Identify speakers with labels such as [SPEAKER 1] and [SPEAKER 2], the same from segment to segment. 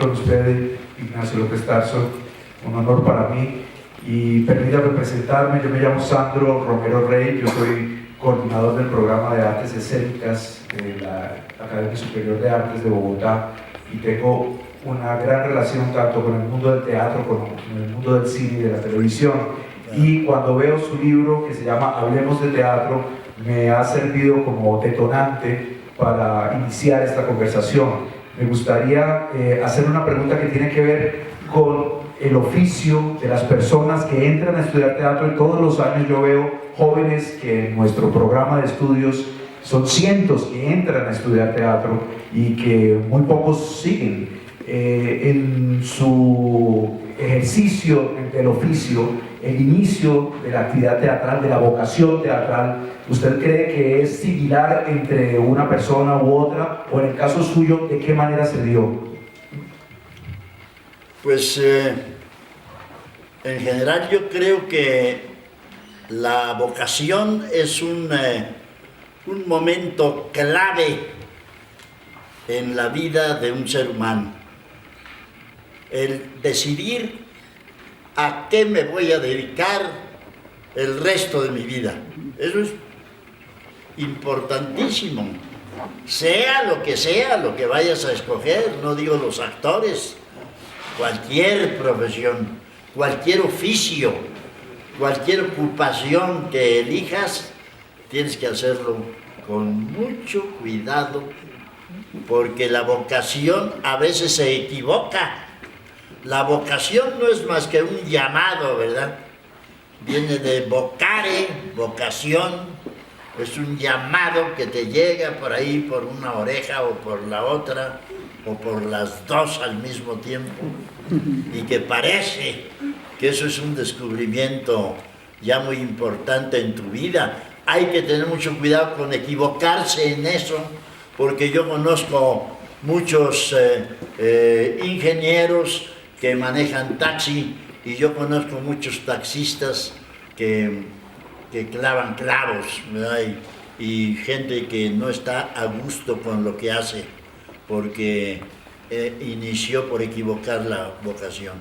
[SPEAKER 1] con usted, Ignacio López Tarso, un honor para mí. Y permítame presentarme, yo me llamo Sandro Romero Rey, yo soy coordinador del programa de artes escénicas de la Academia Superior de Artes de Bogotá y tengo una gran relación tanto con el mundo del teatro como con el mundo del cine y de la televisión. Y cuando veo su libro que se llama Hablemos de Teatro, me ha servido como detonante para iniciar esta conversación. Me gustaría hacer una pregunta que tiene que ver con el oficio de las personas que entran a estudiar teatro, y todos los años yo veo jóvenes que en nuestro programa de estudios son cientos que entran a estudiar teatro y que muy pocos siguen en su ejercicio del oficio, el inicio de la actividad teatral, de la vocación teatral. ¿Usted cree que es similar entre una persona u otra? O en el caso suyo, ¿de qué manera se dio?
[SPEAKER 2] Pues en general yo creo que la vocación es un momento clave en la vida de un ser humano. El decidir a qué me voy a dedicar el resto de mi vida. Eso es importantísimo. Sea lo que vayas a escoger, no digo los actores, cualquier profesión, cualquier oficio, cualquier ocupación que elijas, tienes que hacerlo con mucho cuidado, porque la vocación a veces se equivoca. La vocación no es más que un llamado, ¿verdad? Viene de vocare, vocación, es un llamado que te llega por ahí, por una oreja o por la otra, o por las dos al mismo tiempo, y que parece que eso es un descubrimiento ya muy importante en tu vida. Hay que tener mucho cuidado con equivocarse en eso, porque yo conozco muchos ingenieros que manejan taxi, y yo conozco muchos taxistas que clavan clavos, ¿verdad? Y gente que no está a gusto con lo que hace, porque inició por equivocar la vocación.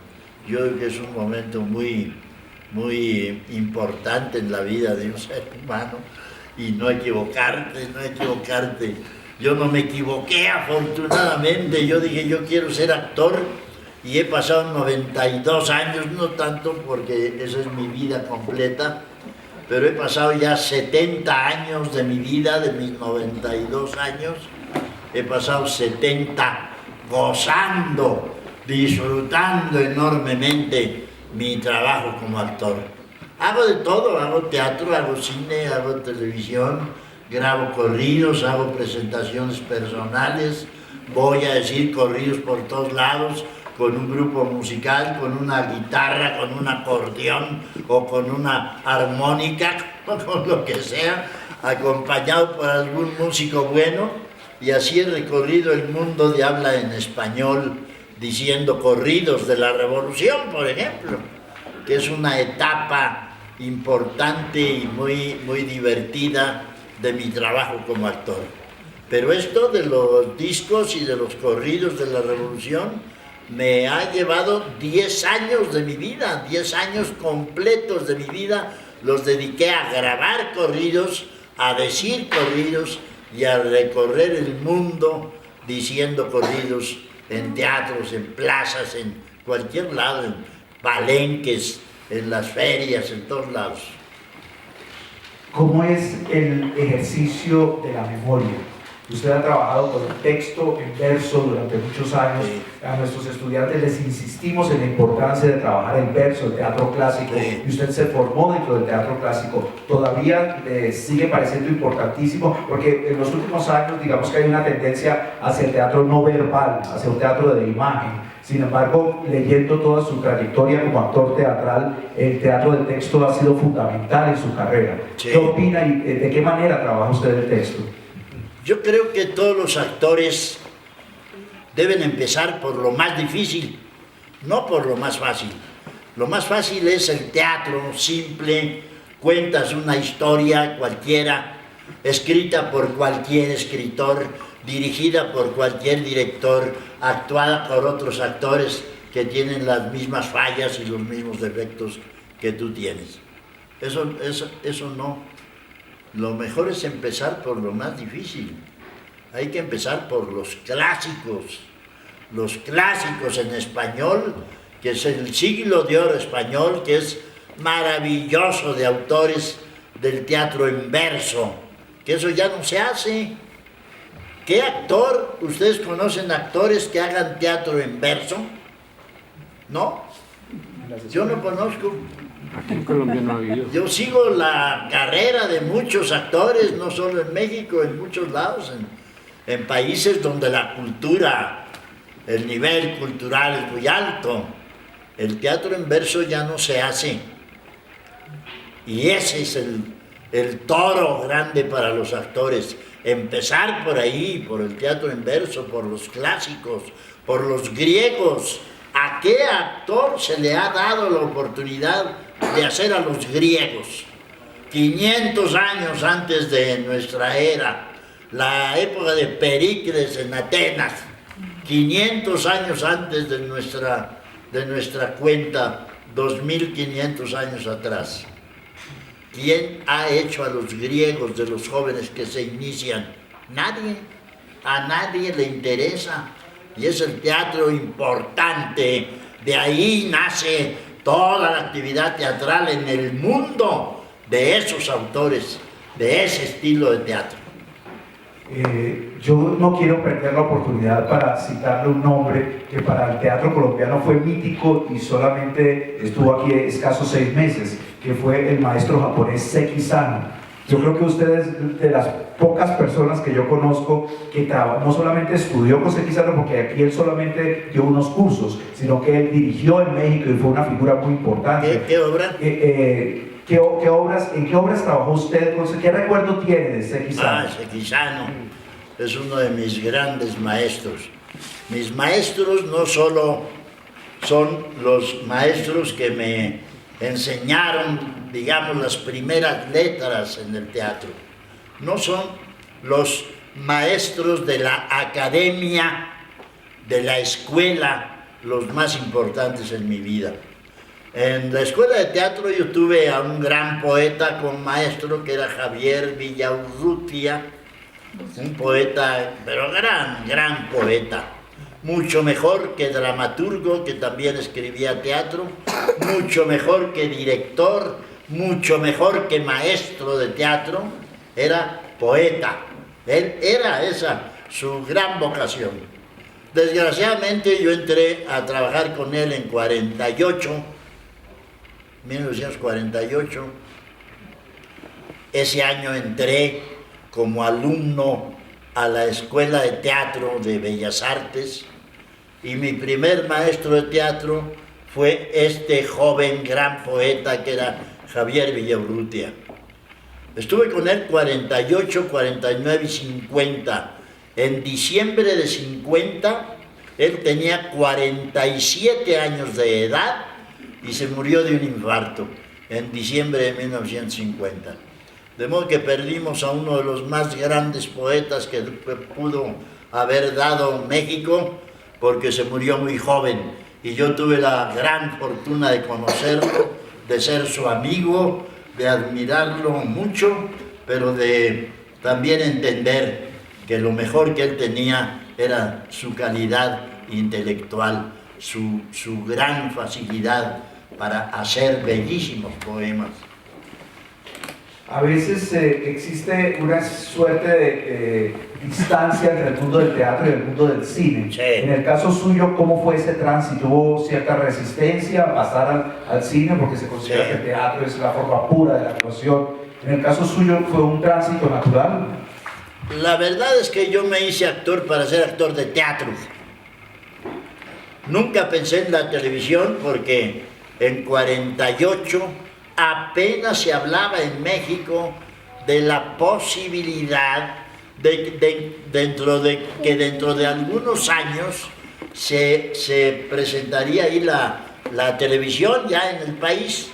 [SPEAKER 2] Yo creo que es un momento muy importante en la vida de un ser humano, y no equivocarte. Yo no me equivoqué, afortunadamente. Yo dije, yo quiero ser actor, y he pasado 92 años, no tanto porque esa es mi vida completa, pero he pasado ya 70 años de mi vida, de mis 92 años, he pasado 70 gozando, disfrutando enormemente mi trabajo como actor. Hago de todo, hago teatro, hago cine, hago televisión, grabo corridos, hago presentaciones personales, voy a decir corridos por todos lados, con un grupo musical, con una guitarra, con un acordeón o con una armónica, con lo que sea, acompañado por algún músico bueno, y así he recorrido el mundo de habla en español diciendo corridos de la Revolución, por ejemplo, que es una etapa importante y muy divertida de mi trabajo como actor. Pero esto de los discos y de los corridos de la Revolución me ha llevado 10 años de mi vida, 10 años completos de mi vida, los dediqué a grabar corridos, a decir corridos y a recorrer el mundo diciendo corridos en teatros, en plazas, en cualquier lado, en palenques, en las ferias, en todos lados.
[SPEAKER 1] ¿Cómo es el ejercicio de la memoria? Usted ha trabajado con el texto en verso durante muchos años.
[SPEAKER 2] Sí.
[SPEAKER 1] A nuestros estudiantes les insistimos en la importancia de trabajar el verso, el teatro clásico,
[SPEAKER 2] Sí.
[SPEAKER 1] y usted se formó dentro del teatro clásico. ¿Todavía le sigue pareciendo importantísimo? Porque en los últimos años, digamos que hay una tendencia hacia el teatro no verbal, hacia un teatro de imagen. Sin embargo, leyendo toda su trayectoria como actor teatral, el teatro del texto ha sido fundamental en su carrera.
[SPEAKER 2] Sí.
[SPEAKER 1] ¿Qué opina y de qué manera trabaja usted el texto?
[SPEAKER 2] Yo creo que todos los actores deben empezar por lo más difícil, no por lo más fácil. Lo más fácil es el teatro simple, cuentas una historia cualquiera, escrita por cualquier escritor, dirigida por cualquier director, actuada por otros actores que tienen las mismas fallas y los mismos defectos que tú tienes. Eso no. Lo mejor es empezar por lo más difícil. Hay que empezar por los clásicos en español, que es el siglo de oro español, que es maravilloso, de autores del teatro en verso, que eso ya no se hace. ¿Qué actor? ¿Ustedes conocen actores que hagan teatro en verso? ¿No? Yo no conozco.
[SPEAKER 3] Aquí en Colombia no ha habido.
[SPEAKER 2] Yo sigo la carrera de muchos actores, no solo en México, en muchos lados, en países donde la cultura, el nivel cultural es muy alto. El teatro en verso ya no se hace. Y ese es el toro grande para los actores. Empezar por ahí, por el teatro en verso, por los clásicos, por los griegos. ¿A qué actor se le ha dado la oportunidad de hacer a los griegos? 500 años antes de nuestra era, la época de Pericles en Atenas, 500 años antes de nuestra cuenta, 2500 años atrás. ¿Quién ha hecho a los griegos de los jóvenes que se inician? Nadie. A nadie le interesa. Y es el teatro importante. De ahí nace toda la actividad teatral en el mundo de esos autores, de ese estilo de teatro.
[SPEAKER 1] Yo no quiero perder la oportunidad para citarle un nombre que para el teatro colombiano fue mítico y solamente estuvo aquí escasos 6 meses, que fue el maestro japonés Seki Sano. Yo creo que usted es de las pocas personas que yo conozco que no solamente estudió con Seki Sano, porque aquí él solamente dio unos cursos, sino que él dirigió en México y fue una figura muy importante.
[SPEAKER 2] ¿Qué obra?
[SPEAKER 1] ¿En qué obras trabajó usted? ¿Qué recuerdo tiene de Seki Sano?
[SPEAKER 2] Seki Sano es uno de mis grandes maestros. Mis maestros no solo son los maestros que me enseñaron, digamos, las primeras letras en el teatro. No son los maestros de la academia, de la escuela, los más importantes en mi vida. En la escuela de teatro yo tuve a un gran poeta como maestro que era Javier Villaurrutia, un poeta, pero gran poeta. Mucho mejor que dramaturgo, que también escribía teatro, mucho mejor que director, mucho mejor que maestro de teatro, era poeta. Él era esa su gran vocación. Desgraciadamente yo entré a trabajar con él en 1948. Ese año entré como alumno a la Escuela de Teatro de Bellas Artes y mi primer maestro de teatro fue este joven gran poeta que era Javier Villaurrutia. Estuve con él 48, 49 y 50. En diciembre de 50, él tenía 47 años de edad y se murió de un infarto en diciembre de 1950. De modo que perdimos a uno de los más grandes poetas que pudo haber dado México, porque se murió muy joven. Y yo tuve la gran fortuna de conocerlo, de ser su amigo, de admirarlo mucho, pero de también entender que lo mejor que él tenía era su calidad intelectual, su gran facilidad para hacer bellísimos poemas.
[SPEAKER 1] A veces existe una suerte de distancia entre el mundo del teatro y el mundo del cine.
[SPEAKER 2] Sí.
[SPEAKER 1] En el caso suyo, ¿cómo fue ese tránsito? ¿Hubo cierta resistencia a pasar al cine porque se considera que el teatro es la forma pura de la actuación? En el caso suyo, ¿fue un tránsito natural?
[SPEAKER 2] La verdad es que yo me hice actor para ser actor de teatro. Nunca pensé en la televisión porque en 48 apenas se hablaba en México de la posibilidad de que dentro de algunos años se presentaría ahí la televisión ya en el país.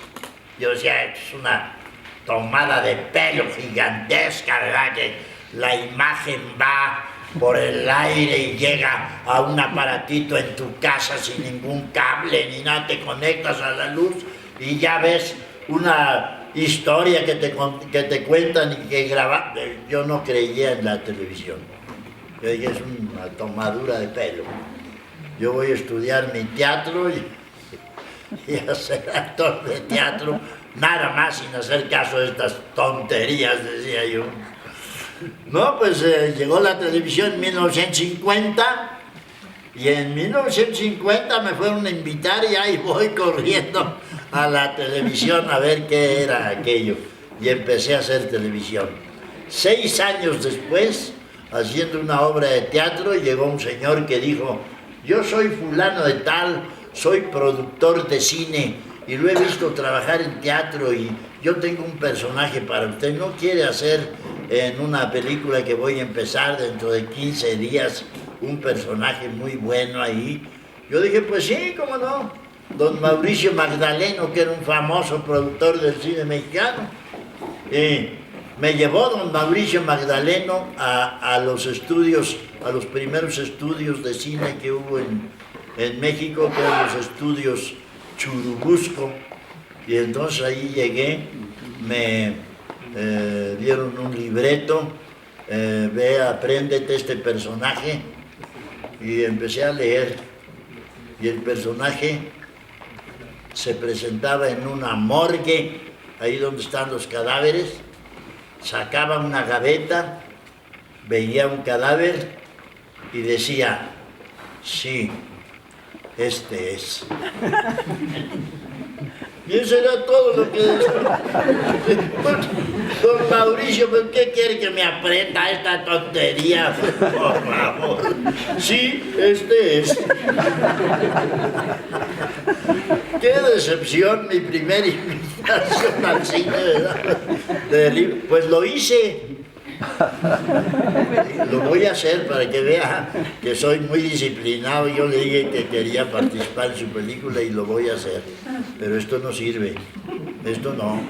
[SPEAKER 2] Yo decía, es una tomada de pelo gigantesca, ¿verdad? Que la imagen va por el aire y llega a un aparatito en tu casa sin ningún cable ni nada, te conectas a la luz y ya ves una historia que te cuentan y que graban. Yo no creía en la televisión. Yo dije, es una tomadura de pelo. Yo voy a estudiar mi teatro y a ser actor de teatro, nada más sin hacer caso de estas tonterías, decía yo. No, pues llegó la televisión en 1950 y en 1950 me fueron a invitar y ahí voy corriendo a la televisión a ver qué era aquello. Y empecé a hacer televisión. 6 años después, haciendo una obra de teatro, llegó un señor que dijo, yo soy fulano de tal, soy productor de cine y lo he visto trabajar en teatro y yo tengo un personaje para usted. ¿No quiere hacer en una película que voy a empezar dentro de 15 días un personaje muy bueno ahí? Yo dije, pues sí, cómo no. Don Mauricio Magdaleno, que era un famoso productor del cine mexicano. Me llevó don Mauricio Magdaleno a los estudios, a los primeros estudios de cine que hubo en México, que eran los estudios Churubusco, y entonces ahí llegué, me dieron un libreto, ve, apréndete este personaje, y empecé a leer, y el personaje se presentaba en una morgue, ahí donde están los cadáveres, sacaba una gaveta, veía un cadáver y decía, sí, este es. Y eso era todo lo que decía. Don Mauricio, ¿por qué quiere que me aprenda esta tontería? Por favor. Sí, este es. Qué decepción, mi primera invitación al cine, ¿verdad? Pues lo hice. Lo voy a hacer para que vea que soy muy disciplinado. Yo le dije que quería participar en su película y lo voy a hacer. Pero esto no sirve. Esto no.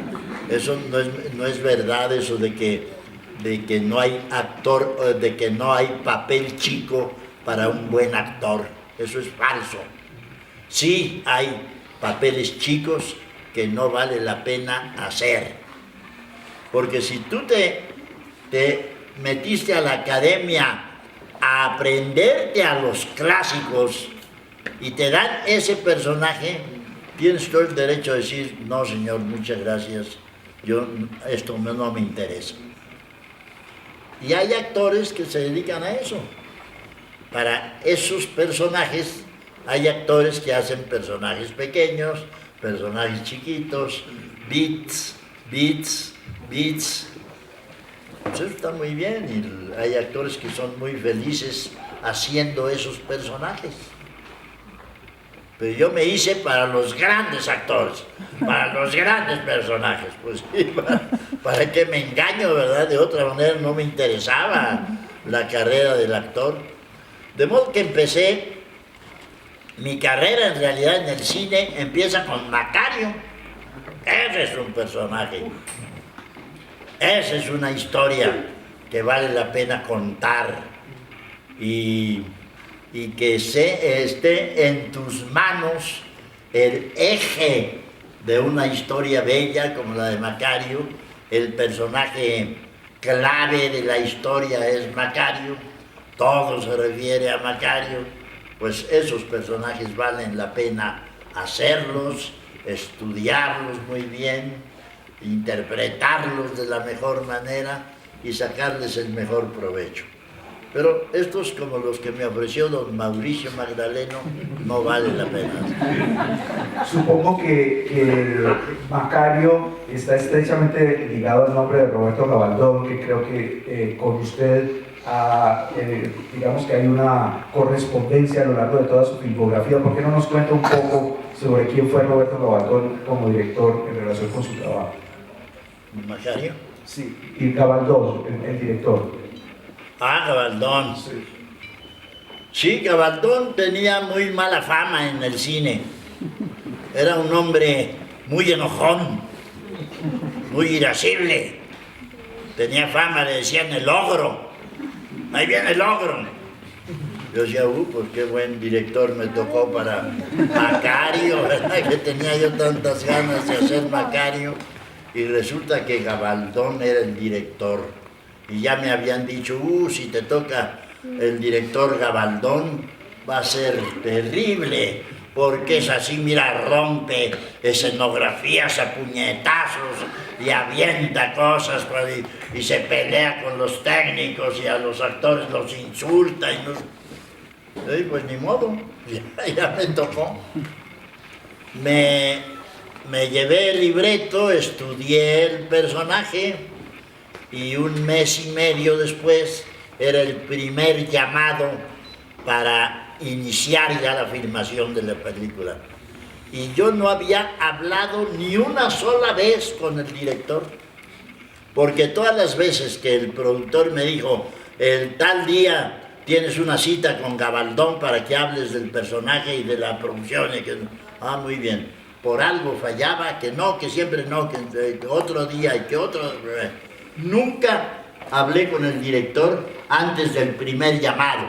[SPEAKER 2] Eso no es verdad, eso de que no hay actor, de que no hay papel chico para un buen actor. Eso es falso. Sí hay papeles chicos que no vale la pena hacer. Porque si tú te metiste a la academia a aprenderte a los clásicos y te dan ese personaje, tienes todo el derecho a decir, no señor, muchas gracias, esto no me interesa. Y hay actores que se dedican a eso. Para esos personajes hay actores que hacen personajes pequeños, personajes chiquitos, beats. Pues eso está muy bien y hay actores que son muy felices haciendo esos personajes. Pero yo me hice para los grandes actores, para los grandes personajes. Pues sí, ¿para qué me engaño, verdad? De otra manera no me interesaba la carrera del actor. De modo que empecé, mi carrera en realidad en el cine empieza con Macario. Ese es un personaje. Esa es una historia que vale la pena contar y que esté en tus manos el eje de una historia bella como la de Macario. El personaje clave de la historia es Macario, todo se refiere a Macario. Pues esos personajes valen la pena hacerlos, estudiarlos muy bien, interpretarlos de la mejor manera y sacarles el mejor provecho. Pero estos, como los que me ofreció don Mauricio Magdaleno, no vale la pena.
[SPEAKER 1] Supongo que Macario está estrechamente ligado al nombre de Roberto Gabaldón, que creo que con usted digamos que hay una correspondencia a lo largo de toda su filmografía. ¿Por qué no nos cuenta un poco sobre quién fue Roberto Gabaldón como director en relación con su trabajo?
[SPEAKER 2] ¿Macario?
[SPEAKER 1] Sí, y Gabaldón, el director.
[SPEAKER 2] Ah, Gabaldón.
[SPEAKER 1] Sí.
[SPEAKER 2] Sí, Gabaldón tenía muy mala fama en el cine. Era un hombre muy enojón, muy irascible. Tenía fama, le decían el ogro. ahí viene el ogro. Yo decía, pues qué buen director me tocó para Macario, ¿verdad? Que tenía yo tantas ganas de hacer Macario. Y resulta que Gabaldón era el director. Y ya me habían dicho, si te toca el director Gabaldón, va a ser terrible, porque es así, mira, rompe escenografías a puñetazos y avienta cosas y se pelea con los técnicos y a los actores los insulta y nos... pues ni modo, ya me tocó. Me llevé el libreto, estudié el personaje y un mes y medio después era el primer llamado para iniciar ya la filmación de la película. Y yo no había hablado ni una sola vez con el director, porque todas las veces que el productor me dijo, el tal día tienes una cita con Gabaldón para que hables del personaje y de la producción, y que, muy bien, por algo fallaba, que no, que siempre no, que otro día y que otro... Nunca hablé con el director antes del primer llamado.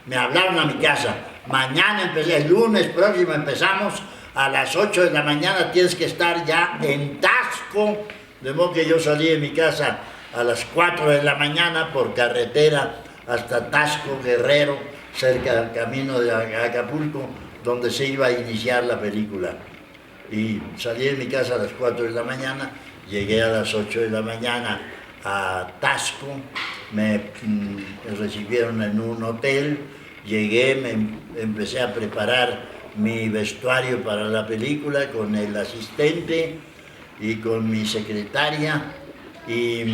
[SPEAKER 2] Me hablaron a mi casa, mañana empecé, el lunes próximo empezamos, a las 8 de la mañana tienes que estar ya en Taxco, de modo que yo salí de mi casa a las 4 de la mañana por carretera hasta Taxco, Guerrero, cerca del camino de Acapulco, donde se iba a iniciar la película. Y salí de mi casa a las 4 de la mañana, llegué a las 8 de la mañana a Taxco, me recibieron en un hotel, llegué, empecé a preparar mi vestuario para la película con el asistente y con mi secretaria y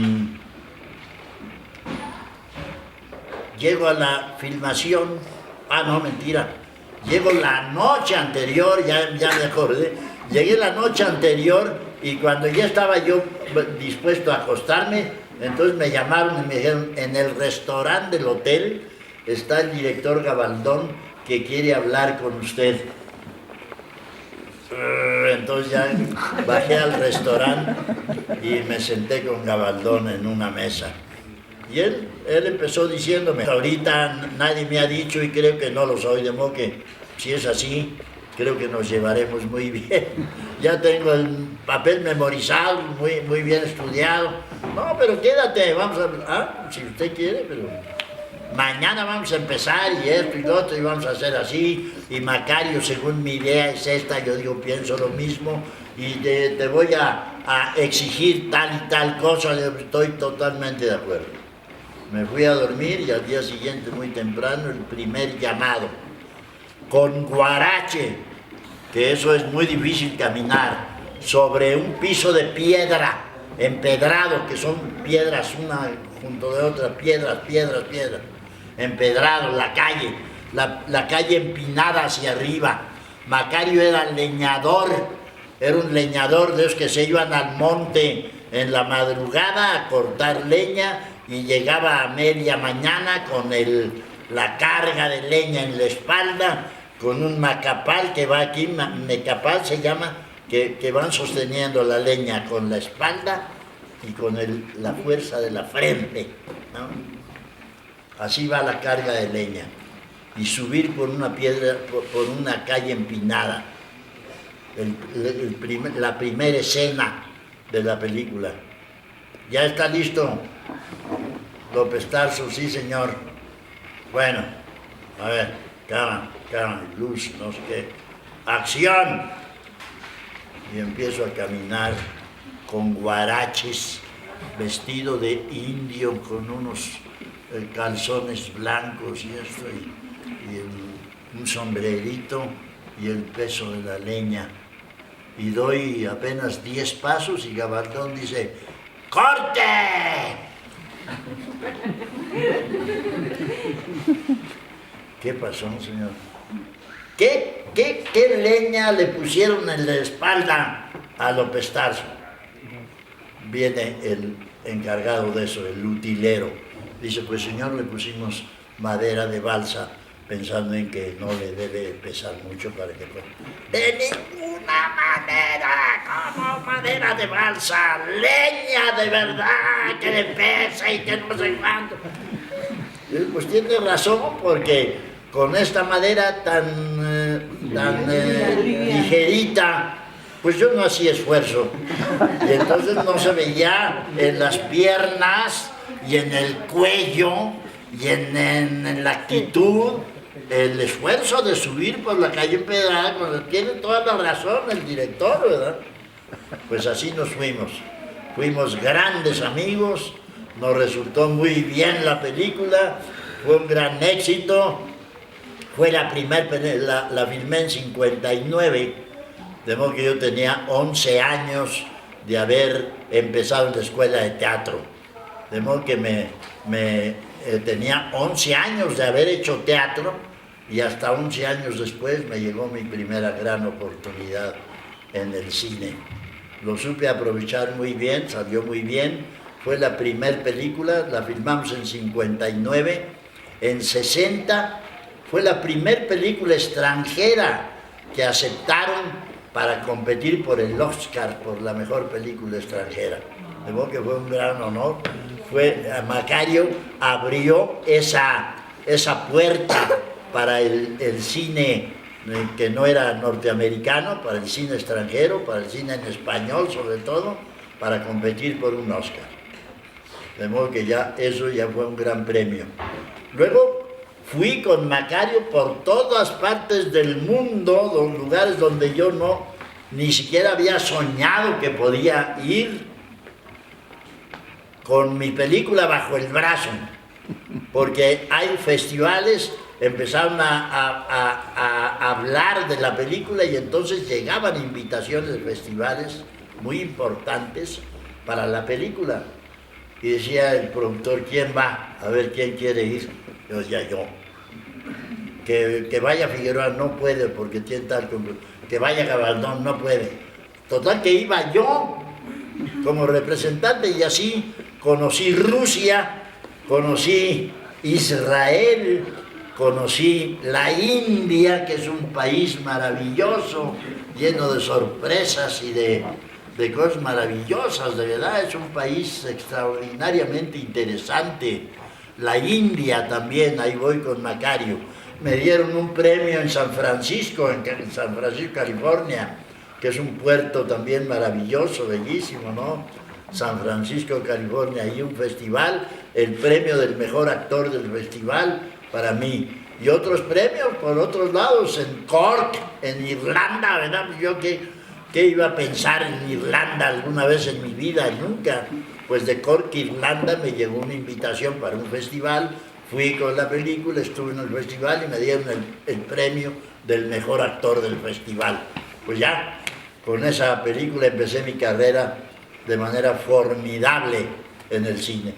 [SPEAKER 2] llego a la filmación, no, mentira, llego la noche anterior, ya me acordé, llegué la noche anterior y cuando ya estaba yo dispuesto a acostarme, entonces me llamaron y me dijeron, en el restaurante del hotel está el director Gabaldón que quiere hablar con usted. Entonces ya bajé al restaurante y me senté con Gabaldón en una mesa. Y él empezó diciéndome, ahorita nadie me ha dicho y creo que no lo soy, de modo que si es así, creo que nos llevaremos muy bien. Ya tengo el papel memorizado, muy bien estudiado. No, pero quédate, vamos a... si usted quiere, pero... Mañana vamos a empezar y esto y lo otro y vamos a hacer así. Y Macario, según mi idea es esta, yo digo, pienso lo mismo. Y te voy a exigir tal y tal cosa, estoy totalmente de acuerdo. Me fui a dormir y al día siguiente, muy temprano, el primer llamado. Con guarache, que eso es muy difícil caminar, sobre un piso de piedra, empedrado, que son piedras una junto de otra, piedras, empedrado, la calle empinada hacia arriba. Macario era leñador, era un leñador de esos que se iban al monte en la madrugada a cortar leña y llegaba a media mañana con la carga de leña en la espalda, con un macapal que va aquí, mecapal se llama, que van sosteniendo la leña con la espalda y con la fuerza de la frente, ¿no? Así va la carga de leña. Y subir por una piedra, por una calle empinada. La primera escena de la película. ¿Ya está listo? López Tarso, sí señor. Bueno, a ver, cámara, luz, no sé qué. ¡Acción! Y empiezo a caminar con guaraches, vestido de indio, con unos calzones blancos y esto, y un sombrerito y el peso de la leña. Y doy apenas 10 pasos y Gabaldón dice, ¡corte! ¿Qué pasó, señor? ¿Qué leña le pusieron en la espalda a López Tarso? Viene el encargado de eso, el utilero. Dice, pues señor, le pusimos madera de balsa, pensando en que no le debe pesar mucho para que... ¡De ninguna manera! ¿Cómo madera de balsa? ¡Leña de verdad! ¡Que le pesa y que no sé cuánto! Pues tiene razón, porque con esta madera tan ligerita, pues yo no hacía esfuerzo. Y entonces no se veía en las piernas y en el cuello y en la actitud el esfuerzo de subir por la calle empedrada. Tiene toda la razón el director, ¿verdad? Pues así nos fuimos. Fuimos grandes amigos, nos resultó muy bien la película, fue un gran éxito. Fue la filmé en 59, de modo que yo tenía 11 años de haber empezado en la escuela de teatro. De modo que tenía 11 años de haber hecho teatro y hasta 11 años después me llegó mi primera gran oportunidad en el cine. Lo supe aprovechar muy bien, salió muy bien. Fue la primera película, la filmamos en 59. En 60 fue la primera película extranjera que aceptaron para competir por el Oscar, por la mejor película extranjera. De modo que fue un gran honor. Macario abrió esa puerta para el cine que no era norteamericano, para el cine extranjero, para el cine en español sobre todo, para competir por un Oscar. De modo que eso ya fue un gran premio. Luego fui con Macario por todas partes del mundo, los lugares donde yo ni siquiera había soñado que podía ir, con mi película bajo el brazo, porque hay festivales, empezaron a hablar de la película y entonces llegaban invitaciones de festivales muy importantes para la película. Y decía el productor, ¿quién va? A ver, ¿quién quiere ir? Yo decía, yo. Que vaya Figueroa, no puede porque tiene tal compromiso. Que vaya Gabaldón, no puede. Total que iba yo como representante y así conocí Rusia, conocí Israel, conocí la India, que es un país maravilloso, lleno de sorpresas y de cosas maravillosas, de verdad, es un país extraordinariamente interesante. La India también, ahí voy con Macario. Me dieron un premio en San Francisco, California, que es un puerto también maravilloso, bellísimo, ¿no? San Francisco, California, y un festival, el premio del mejor actor del festival para mí. Y otros premios por otros lados, en Cork, en Irlanda, ¿verdad? Yo ¿qué iba a pensar en Irlanda alguna vez en mi vida? Nunca. Pues de Cork, Irlanda, me llegó una invitación para un festival, fui con la película, estuve en el festival y me dieron el premio del mejor actor del festival. Pues ya, con esa película empecé mi carrera de manera formidable en el cine.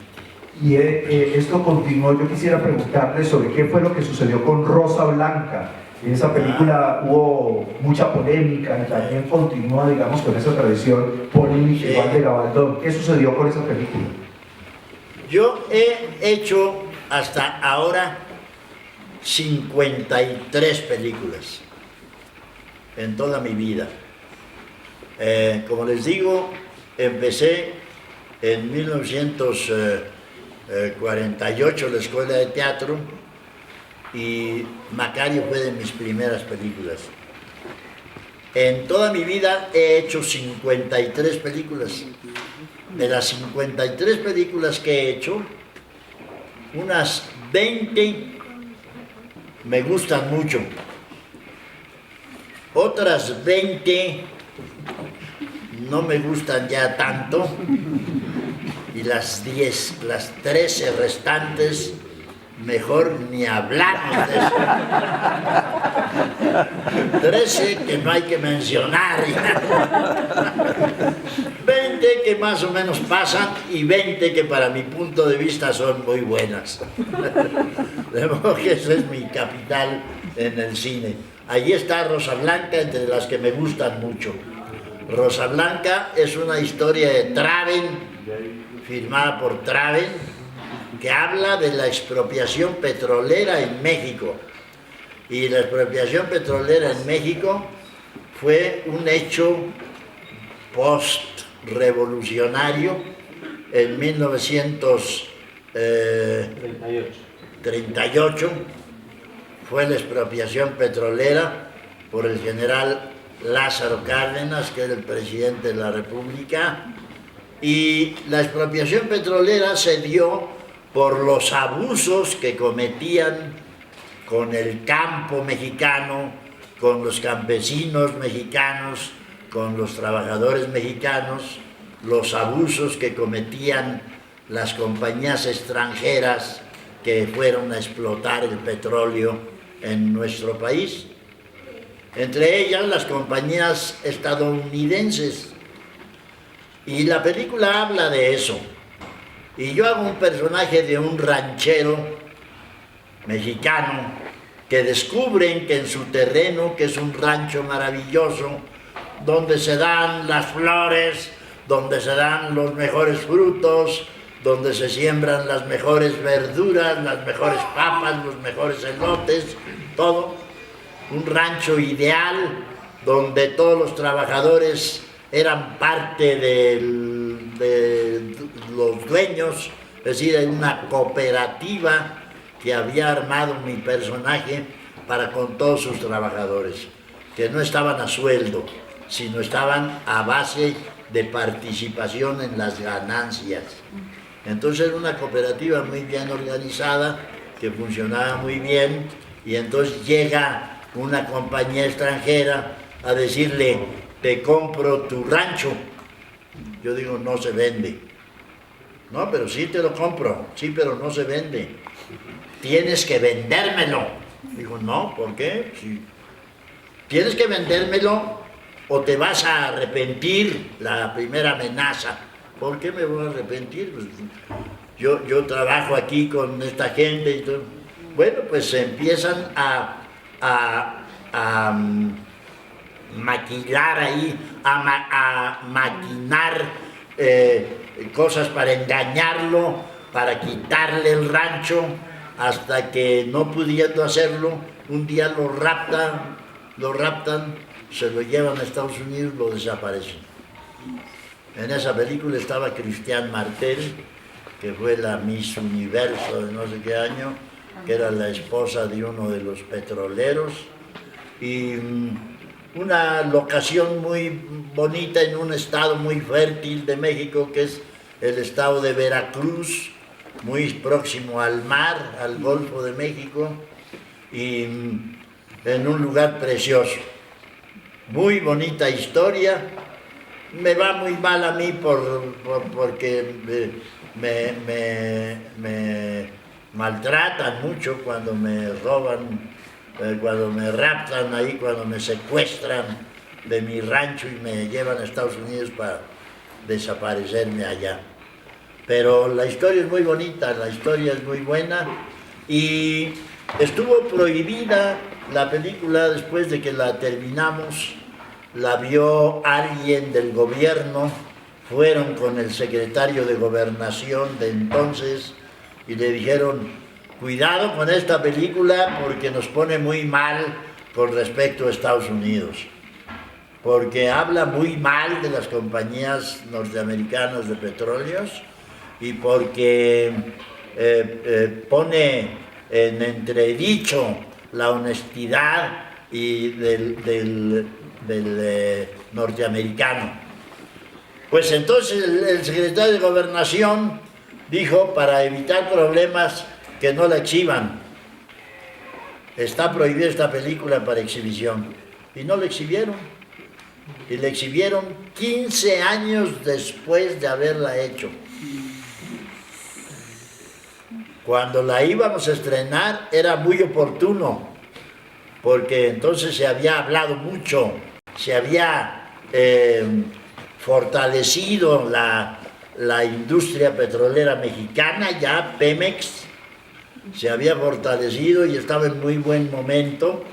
[SPEAKER 1] Y esto continuó, yo quisiera preguntarle sobre qué fue lo que sucedió con Rosa Blanca. En esa película hubo mucha polémica y también continúa, digamos, con esa tradición polémica igual de Gabaldón. ¿Qué sucedió con esa película?
[SPEAKER 2] Yo he hecho hasta ahora 53 películas en toda mi vida. Como les digo, empecé en 1948 la escuela de teatro y Macario fue de mis primeras películas. En toda mi vida he hecho 53 películas. De las 53 películas que he hecho, unas 20 me gustan mucho. Otras 20 no me gustan ya tanto. Y las 13 restantes, mejor ni hablamos de eso. 13 que no hay que mencionar. 20 que más o menos pasan y 20 que para mi punto de vista son muy buenas. De modo que ese es mi capital en el cine. Allí está Rosa Blanca, entre las que me gustan mucho. Rosa Blanca es una historia de Traven, firmada por Traven, que habla de la expropiación petrolera en México. Y la expropiación petrolera en México fue un hecho post-revolucionario en 1900,
[SPEAKER 3] 38.
[SPEAKER 2] 38 fue la expropiación petrolera por el general Lázaro Cárdenas, que era el presidente de la República, y la expropiación petrolera se dio por los abusos que cometían con el campo mexicano, con los campesinos mexicanos, con los trabajadores mexicanos, los abusos que cometían las compañías extranjeras que fueron a explotar el petróleo en nuestro país. Entre ellas las compañías estadounidenses. Y la película habla de eso. Y yo hago un personaje de un ranchero mexicano que descubren que en su terreno, que es un rancho maravilloso, donde se dan las flores, donde se dan los mejores frutos, donde se siembran las mejores verduras, las mejores papas, los mejores elotes, todo. Un rancho ideal donde todos los trabajadores eran parte de los dueños, es decir, en una cooperativa que había armado mi personaje para con todos sus trabajadores, que no estaban a sueldo, sino estaban a base de participación en las ganancias. Entonces era una cooperativa muy bien organizada, que funcionaba muy bien, y entonces llega una compañía extranjera a decirle: te compro tu rancho. Yo digo: no se vende. No, pero sí te lo compro. Sí, pero no se vende. Tienes que vendérmelo. Digo: no, ¿por qué? Sí. Tienes que vendérmelo o te vas a arrepentir. La primera amenaza. ¿Por qué me voy a arrepentir? Pues, yo trabajo aquí con esta gente y todo. Bueno, pues se empiezan a maquilar ahí, a maquinar cosas para engañarlo, para quitarle el rancho, hasta que no pudiendo hacerlo, un día lo raptan, se lo llevan a Estados Unidos, lo desaparecen. En esa película estaba Cristian Martel, que fue la Miss Universo de no sé qué año, que era la esposa de uno de los petroleros, y una locación muy bonita en un estado muy fértil de México, que es el estado de Veracruz, muy próximo al mar, al Golfo de México, y en un lugar precioso. Muy bonita historia. Me va muy mal a mí porque me maltratan mucho cuando me roban, cuando me raptan ahí, cuando me secuestran de mi rancho y me llevan a Estados Unidos para desaparecerme allá. Pero la historia es muy bonita, la historia es muy buena, y estuvo prohibida la película después de que la terminamos. La vio alguien del gobierno, fueron con el secretario de Gobernación de entonces y le dijeron: cuidado con esta película porque nos pone muy mal con respecto a Estados Unidos, porque habla muy mal de las compañías norteamericanas de petróleos y porque pone en entredicho la honestidad y del norteamericano. Pues entonces el secretario de Gobernación dijo, para evitar problemas, que no la exhiban. Está prohibida esta película para exhibición. Y no la exhibieron. Y la exhibieron 15 años después de haberla hecho. Cuando la íbamos a estrenar era muy oportuno, porque entonces se había hablado mucho, se había fortalecido la industria petrolera mexicana, ya Pemex se había fortalecido y estaba en muy buen momento,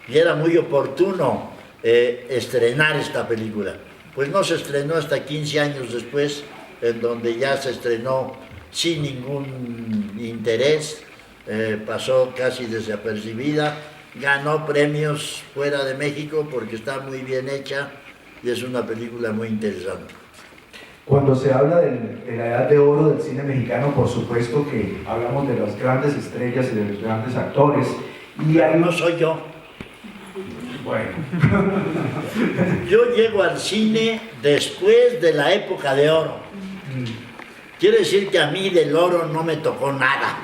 [SPEAKER 2] y era muy oportuno estrenar esta película. Pues no se estrenó hasta 15 años después, en donde ya se estrenó sin ningún interés, pasó casi desapercibida. Ganó premios fuera de México porque está muy bien hecha y es una película muy interesante.
[SPEAKER 1] Cuando se habla de la edad de oro del cine mexicano, por supuesto que hablamos de las grandes estrellas y de los grandes actores. Y
[SPEAKER 2] Pero no soy yo.
[SPEAKER 1] Bueno.
[SPEAKER 2] Yo llego al cine después de la época de oro. Quiere decir que a mí del oro no me tocó nada.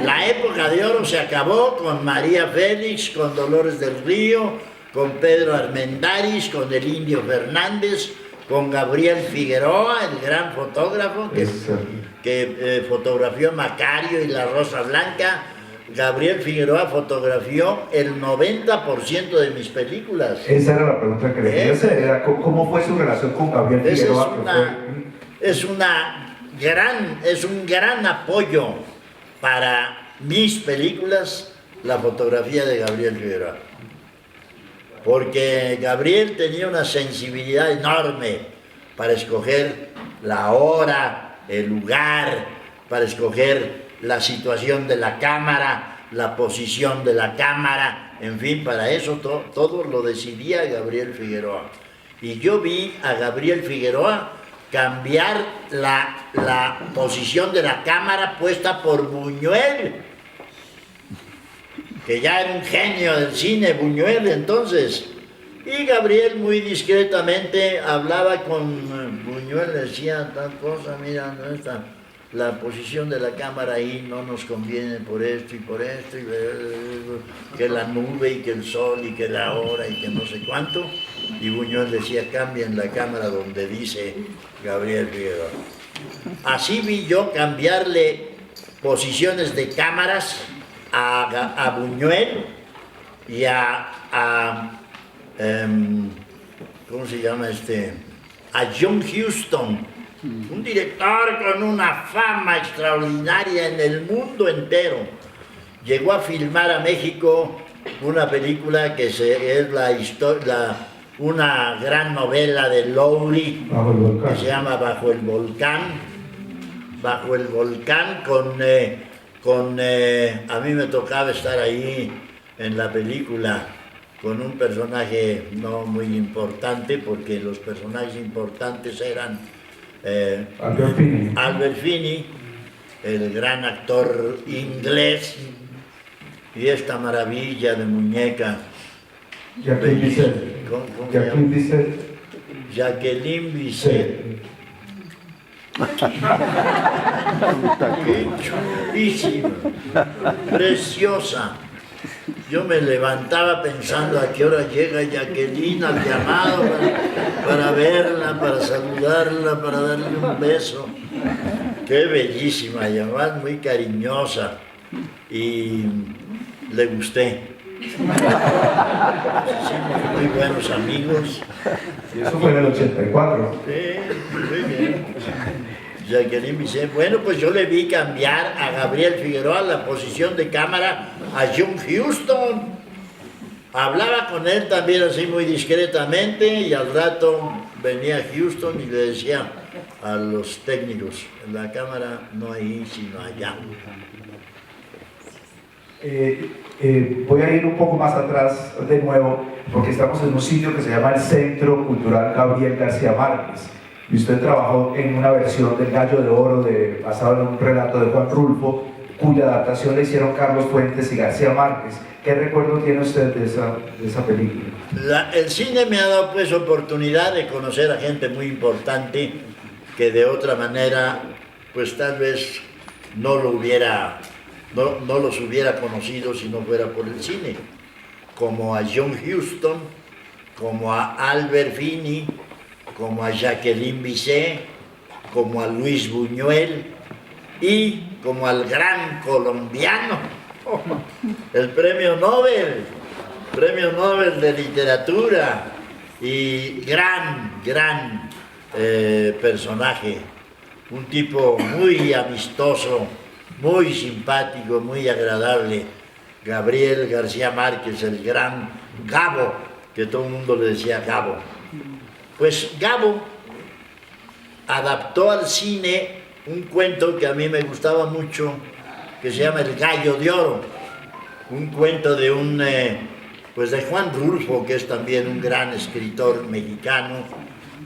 [SPEAKER 2] La época de oro se acabó con María Félix, con Dolores del Río, con Pedro Armendáriz, con el Indio Fernández, con Gabriel Figueroa, el gran fotógrafo que fotografió Macario y La Rosa Blanca. Gabriel Figueroa fotografió el 90% de mis películas.
[SPEAKER 1] Esa era la pregunta que le quería hacer, era ¿cómo fue su relación con Gabriel Figueroa?
[SPEAKER 2] Es un gran apoyo para mis películas, la fotografía de Gabriel Figueroa. Porque Gabriel tenía una sensibilidad enorme para escoger la hora, el lugar, para escoger la situación de la cámara, la posición de la cámara, en fin, para eso todo lo decidía Gabriel Figueroa. Y yo vi a Gabriel Figueroa cambiar la posición de la cámara puesta por Buñuel, que ya era un genio del cine, Buñuel entonces. Y Gabriel muy discretamente hablaba con Buñuel, decía tal cosa, mira, no está, la posición de la cámara ahí no nos conviene por esto, y que la nube y que el sol y que la hora y que no sé cuánto. Y Buñuel decía, cambien la cámara donde dice Gabriel Figueroa. Así vi yo cambiarle posiciones de cámaras a Buñuel y ¿cómo se llama a John Huston, un director con una fama extraordinaria en el mundo entero. Llegó a filmar a México una película que es una gran novela de Lowry, que se llama Bajo el Volcán. Bajo el Volcán, a mí me tocaba estar ahí en la película con un personaje no muy importante, porque los personajes importantes eran Albert Finney, el gran actor inglés, y esta maravilla de muñeca. Jacqueline Bisset. Qué chulísima, preciosa. Yo me levantaba pensando a qué hora llega Jacqueline al llamado para verla, para saludarla, para darle un beso. Qué bellísima, y además muy cariñosa, y le gusté. Hicimos muy buenos amigos.
[SPEAKER 1] Y eso fue en el 84.
[SPEAKER 2] Sí, muy bien. Jacqueline Bisset. Bueno, pues yo le vi cambiar a Gabriel Figueroa la posición de cámara a John Huston. Hablaba con él también así muy discretamente, y al rato venía Huston y le decía a los técnicos, la cámara no ahí sino allá.
[SPEAKER 1] Voy a ir un poco más atrás de nuevo, porque estamos en un sitio que se llama el Centro Cultural Gabriel García Márquez. Y usted trabajó en una versión del Gallo de Oro basado en un relato de Juan Rulfo, cuya adaptación le hicieron Carlos Fuentes y García Márquez. ¿Qué recuerdo tiene usted de esa película?
[SPEAKER 2] El cine me ha dado pues oportunidad de conocer a gente muy importante que de otra manera pues tal vez no los hubiera conocido si no fuera por el cine, como a John Huston, como a Albert Finney, como a Jacqueline Bisset, como a Luis Buñuel y como al gran colombiano, el premio Nobel de literatura, y gran personaje, un tipo muy amistoso, muy simpático, muy agradable, Gabriel García Márquez, el gran Gabo, que todo el mundo le decía Gabo. Pues Gabo adaptó al cine un cuento que a mí me gustaba mucho, que se llama El Gallo de Oro, un cuento de de Juan Rulfo, que es también un gran escritor mexicano,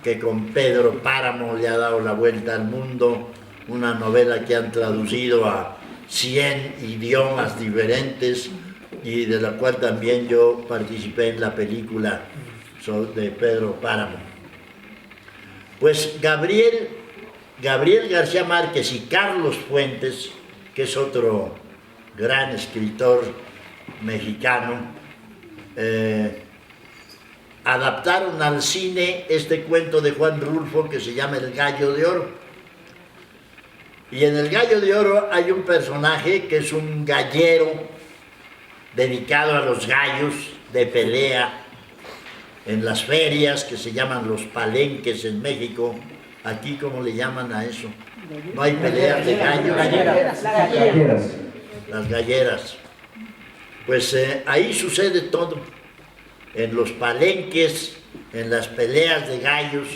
[SPEAKER 2] que con Pedro Páramo le ha dado la vuelta al mundo, una novela que han traducido a 100 idiomas diferentes y de la cual también yo participé en la película de Pedro Páramo. Pues Gabriel García Márquez y Carlos Fuentes, que es otro gran escritor mexicano, adaptaron al cine este cuento de Juan Rulfo que se llama El Gallo de Oro. Y en El Gallo de Oro hay un personaje que es un gallero dedicado a los gallos de pelea en las ferias que se llaman los palenques en México. Aquí, ¿cómo le llaman a eso? No hay peleas de gallos.
[SPEAKER 1] Galleras.
[SPEAKER 2] Las galleras. Pues ahí sucede todo. En los palenques, en las peleas de gallos.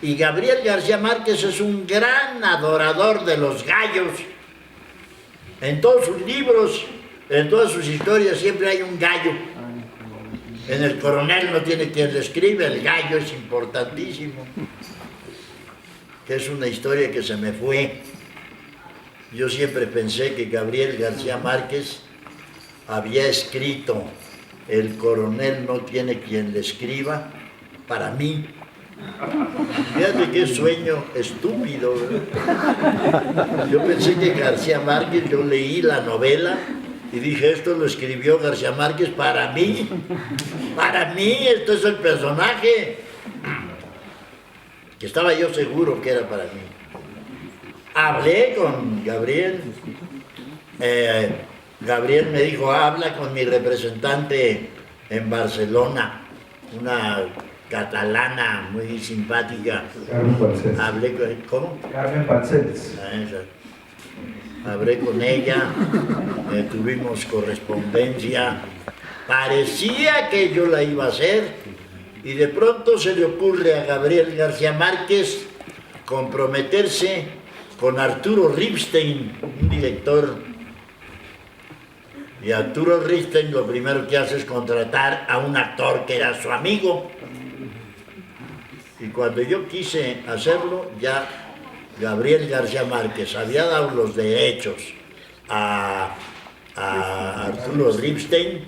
[SPEAKER 2] Y Gabriel García Márquez es un gran adorador de los gallos. En todos sus libros, en todas sus historias, siempre hay un gallo. En El Coronel no tiene quien le escribe, el gallo es importantísimo. Que es una historia que se me fue. Yo siempre pensé que Gabriel García Márquez había escrito El Coronel no tiene quien le escriba para mí. Fíjate qué sueño estúpido, ¿verdad? Yo pensé que García Márquez, yo leí la novela y dije, esto lo escribió García Márquez para mí. Para mí, esto es el personaje. Que estaba yo seguro que era para mí. Hablé con Gabriel. Gabriel me dijo, habla con mi representante en Barcelona, una catalana muy simpática.
[SPEAKER 1] Carmen Balcells.
[SPEAKER 2] Hablé con... ¿Cómo?
[SPEAKER 1] Carmen Balcells.
[SPEAKER 2] Hablé con ella, tuvimos correspondencia. Parecía que yo la iba a hacer y de pronto se le ocurre a Gabriel García Márquez comprometerse con Arturo Ripstein, un director. Y Arturo Ripstein lo primero que hace es contratar a un actor que era su amigo. Y cuando yo quise hacerlo, ya Gabriel García Márquez había dado los derechos a Arturo Ripstein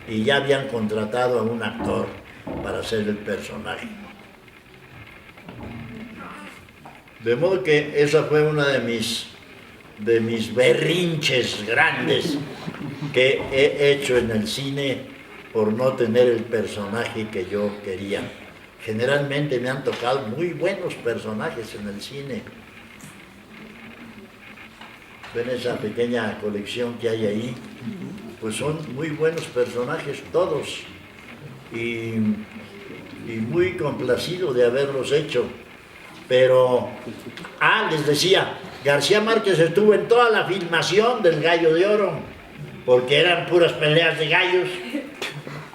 [SPEAKER 2] y ya habían contratado a un actor para hacer el personaje. De modo que esa fue una de mis berrinches grandes que he hecho en el cine por no tener el personaje que yo quería. Generalmente me han tocado muy buenos personajes en el cine. Ven esa pequeña colección que hay ahí, pues son muy buenos personajes todos y muy complacido de haberlos hecho. Pero, les decía, García Márquez estuvo en toda la filmación del Gallo de Oro, porque eran puras peleas de gallos.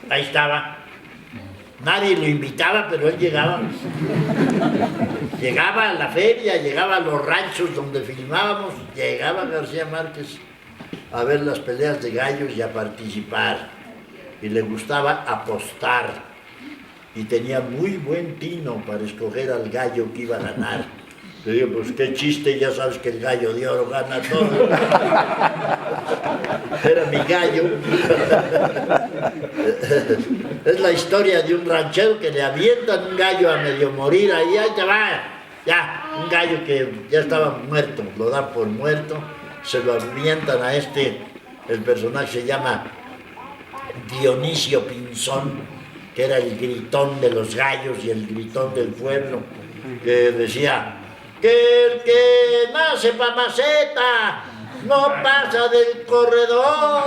[SPEAKER 2] Ahí estaba. Nadie lo invitaba, pero él llegaba. Llegaba a la feria, llegaba a los ranchos donde filmábamos, llegaba García Márquez a ver las peleas de gallos y a participar. Y le gustaba apostar. Y tenía muy buen tino para escoger al gallo que iba a ganar. Le digo, pues qué chiste, ya sabes que el Gallo de Oro gana todo. Era mi gallo. Es la historia de un ranchero que le avientan un gallo a medio morir, ahí te va, ya, un gallo que ya estaba muerto, lo dan por muerto, se lo avientan a el personaje se llama Dionisio Pinzón, que era el gritón de los gallos y el gritón del pueblo, que decía que el que nace pa' maceta no pasa del corredor.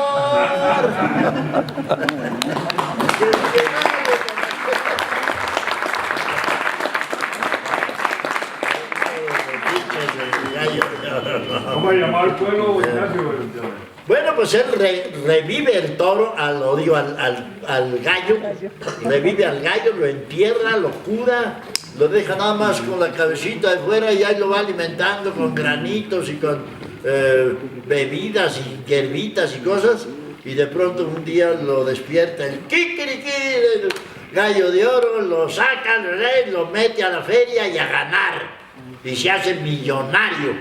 [SPEAKER 3] ¿Cómo llamaba el pueblo, Ignacio?
[SPEAKER 2] Bueno, pues él revive el toro, al gallo, revive al gallo, lo entierra, lo cura, lo deja nada más con la cabecita de fuera y ahí lo va alimentando con granitos y con bebidas y hierbitas y cosas, y de pronto un día lo despierta el kikiriki gallo de oro, lo saca el rey, lo mete a la feria y a ganar. Y se hace millonario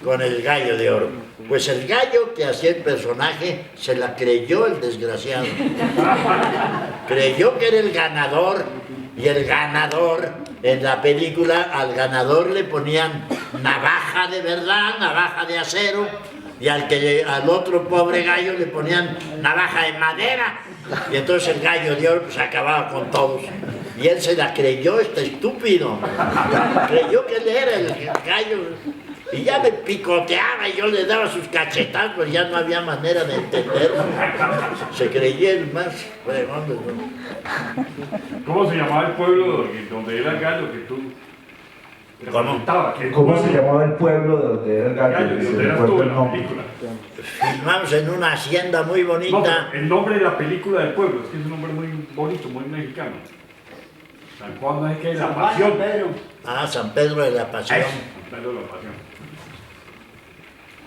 [SPEAKER 2] con el gallo de oro. Pues el gallo que hacía el personaje se la creyó el desgraciado. Creyó que era el ganador. Y el ganador, en la película, al ganador le ponían navaja de verdad, navaja de acero, y al otro pobre gallo le ponían navaja de madera. Y entonces el gallo de oro pues acababa con todos. Y él se la creyó, este estúpido. Creyó que él era el gallo. Y ya me picoteaba y yo le daba sus cachetadas, pero ya no había manera de entenderlo. Se creía el más fregón del mundo.
[SPEAKER 3] ¿Cómo se llamaba el pueblo donde era el gallo que tú te comentabas?
[SPEAKER 1] ¿Cómo se llamaba el pueblo de donde era el gallo?
[SPEAKER 3] ¿Donde
[SPEAKER 1] Se me
[SPEAKER 3] eras
[SPEAKER 1] fue
[SPEAKER 3] tú
[SPEAKER 1] el
[SPEAKER 3] en la
[SPEAKER 1] nombre.
[SPEAKER 3] película?
[SPEAKER 2] Filmamos en una hacienda muy
[SPEAKER 3] No,
[SPEAKER 2] bonita.
[SPEAKER 3] el nombre de la película del pueblo, es que es un nombre muy bonito, muy mexicano. San Juan, no es que es la pasión.
[SPEAKER 2] San Pedro de la Pasión.
[SPEAKER 3] San Pedro de la Pasión.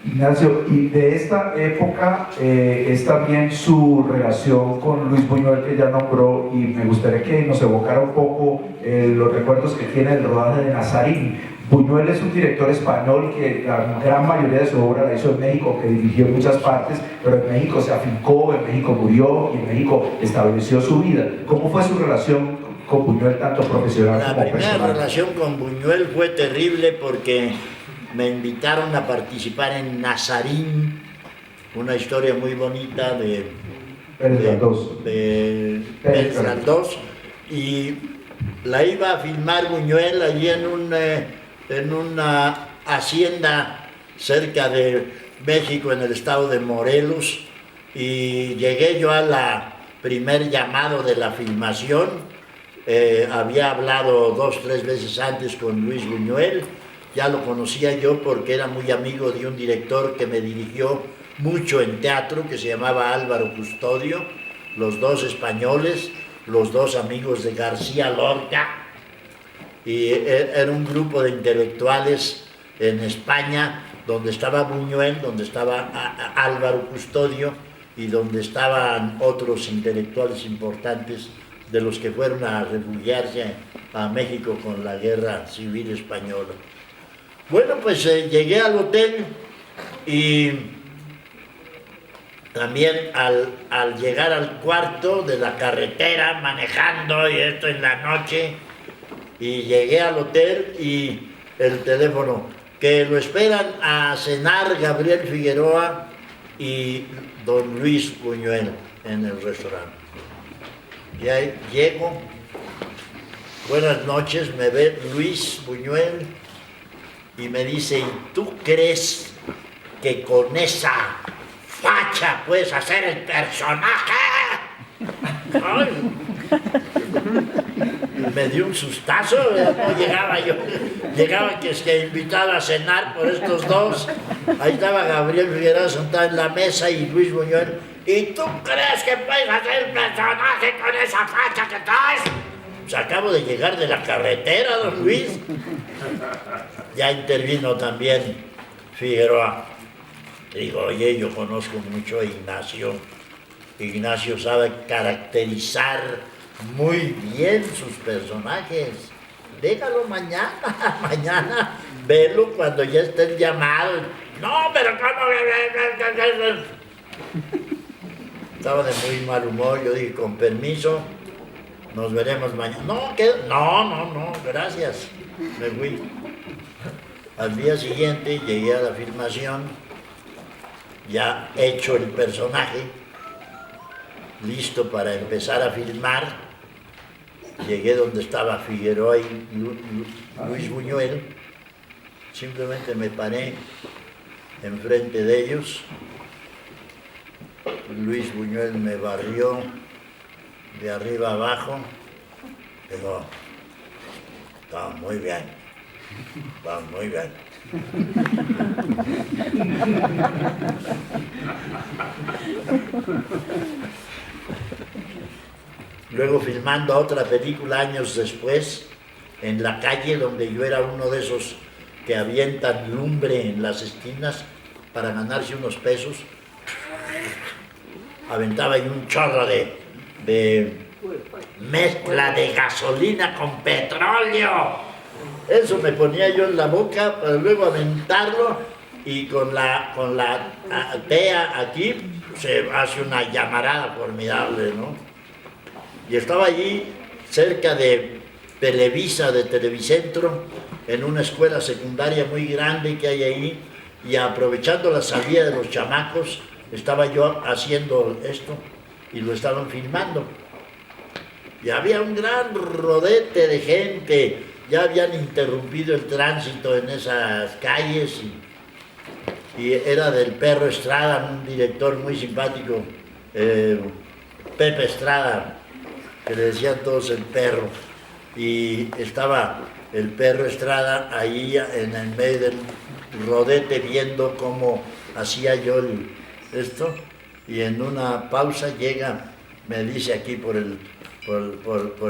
[SPEAKER 1] Ignacio, y de esta época es también su relación con Luis Buñuel que ya nombró, y me gustaría que nos evocara un poco los recuerdos que tiene del rodaje de Nazarín. Buñuel es un director español que la gran mayoría de su obra la hizo en México, que dirigió en muchas partes, pero en México se afincó, en México murió y en México estableció su vida. ¿Cómo fue su relación con Buñuel, tanto profesional
[SPEAKER 2] La
[SPEAKER 1] como
[SPEAKER 2] primera
[SPEAKER 1] personal?
[SPEAKER 2] relación con Buñuel fue terrible porque me invitaron a participar en Nazarín, una historia muy bonita de Pérez Galdós, y la iba a filmar Buñuel allí en una hacienda cerca de México, en el estado de Morelos, y llegué yo a la primer llamado de la filmación. Había hablado 2 o 3 veces antes con Luis Buñuel. Ya lo conocía yo porque era muy amigo de un director que me dirigió mucho en teatro, que se llamaba Álvaro Custodio, los dos españoles, los dos amigos de García Lorca, y era un grupo de intelectuales en España, donde estaba Buñuel, donde estaba Álvaro Custodio, y donde estaban otros intelectuales importantes de los que fueron a refugiarse a México con la Guerra Civil Española. Bueno, pues llegué al hotel y también al llegar al cuarto de la carretera, manejando y esto en la noche, y llegué al hotel y el teléfono, que lo esperan a cenar Gabriel Figueroa y don Luis Buñuel en el restaurante. Ya llego, buenas noches, me ve Luis Buñuel y me dice: ¿y tú crees que con esa facha puedes hacer el personaje? Ay, me dio un sustazo, no llegaba yo, llegaba que invitado a cenar por estos dos. Ahí estaba Gabriel Figueroa sentado en la mesa y Luis Buñuel: ¿y tú crees que puedes hacer el personaje con esa facha que traes? Pues acabo de llegar de la carretera, don Luis. Ya intervino también Figueroa. Digo: oye, yo conozco mucho a Ignacio. Ignacio sabe caracterizar muy bien sus personajes. Déjalo mañana, mañana, velo cuando ya esté llamado. No, pero ¿cómo? Estaba de muy mal humor. Yo dije: con permiso, nos veremos mañana. No, gracias. Me fui. Al día siguiente llegué a la filmación, ya hecho el personaje, listo para empezar a filmar. Llegué donde estaba Figueroa y Luis Buñuel. Simplemente me paré enfrente de ellos. Luis Buñuel me barrió de arriba abajo. Digo: está muy bien, está muy bien. Luego, filmando otra película años después, en la calle, donde yo era uno de esos que avientan lumbre en las esquinas para ganarse unos pesos, aventaba ahí un chorro de mezcla de gasolina con petróleo. Eso me ponía yo en la boca para luego aventarlo y con la tea aquí se hace una llamarada formidable, ¿no? Y estaba allí cerca de Televisa, de Televicentro, en una escuela secundaria muy grande que hay ahí, y aprovechando la salida de los chamacos, estaba yo haciendo esto y lo estaban filmando. Y había un gran rodete de gente, ya habían interrumpido el tránsito en esas calles y era del Perro Estrada, un director muy simpático, Pepe Estrada, que le decían todos el perro, y estaba el Perro Estrada ahí en el medio del rodete viendo cómo hacía yo esto, y en una pausa llega, me dice aquí por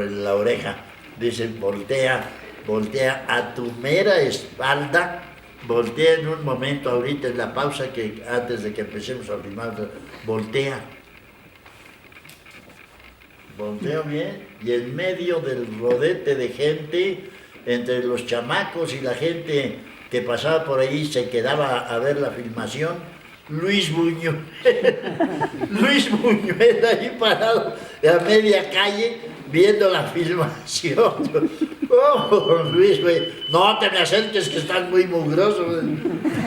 [SPEAKER 2] la oreja, dice, voltea a tu mera espalda, voltea en un momento ahorita en la pausa, que antes de que empecemos a filmar, voltea bien, y en medio del rodete de gente, entre los chamacos y la gente que pasaba por ahí se quedaba a ver la filmación, Luis Buñuel, ahí parado a media calle viendo la filmación. Oh, Luis, güey, no te me acerques que estás muy mugroso.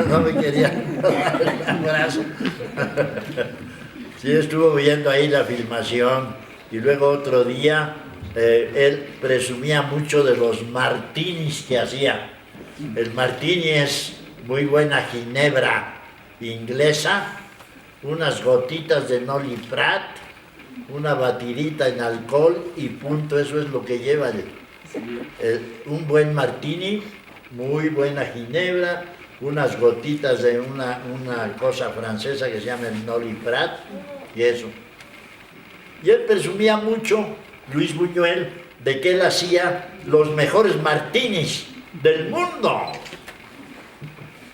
[SPEAKER 2] No me quería dar el abrazo. Sí, estuvo viendo ahí la filmación. Y luego otro día, él presumía mucho de los martinis que hacía. El martini es muy buena ginebra inglesa, unas gotitas de Noli Prat, una batidita en alcohol y punto. Eso es lo que lleva un buen martini, muy buena ginebra, unas gotitas de una cosa francesa que se llama el Noli Prat y eso. Y él presumía mucho, Luis Buñuel, de que él hacía los mejores martinis del mundo.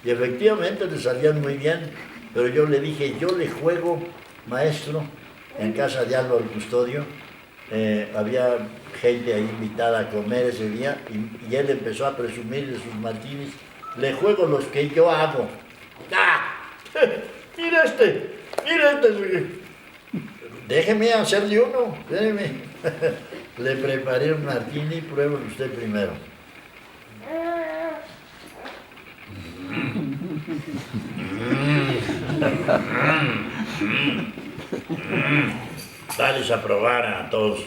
[SPEAKER 2] Y efectivamente le salían muy bien, pero yo le dije, yo le juego, maestro, en casa de Álvaro Custodio. Había gente ahí invitada a comer ese día y él empezó a presumir de sus martinis. Le juego los que yo hago. ¡Ah! ¡Mira este! Déjeme hacerle uno, déjeme. Le preparé un martini, pruébelo usted primero. Dales a probar a todos.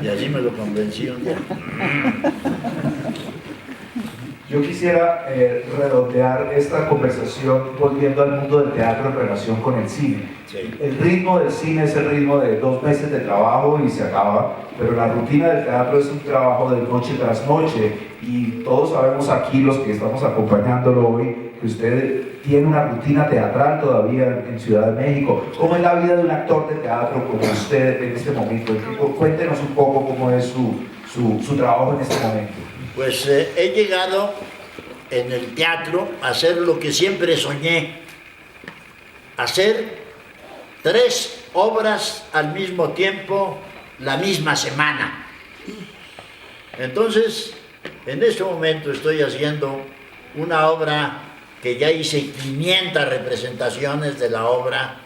[SPEAKER 2] Y así me lo convencí un día.
[SPEAKER 1] Yo quisiera redondear esta conversación volviendo al mundo del teatro en relación con el cine.
[SPEAKER 2] Sí.
[SPEAKER 1] El ritmo del cine es el ritmo de 2 meses de trabajo y se acaba, pero la rutina del teatro es un trabajo de noche tras noche, y todos sabemos aquí, los que estamos acompañándolo hoy, que usted tiene una rutina teatral todavía en Ciudad de México. ¿Cómo es la vida de un actor de teatro como usted en este momento? Cuéntenos un poco cómo es su trabajo en este momento.
[SPEAKER 2] Pues he llegado en el teatro a hacer lo que siempre soñé, hacer 3 obras al mismo tiempo, la misma semana. Entonces, en este momento estoy haciendo una obra que ya hice 500 representaciones de la obra,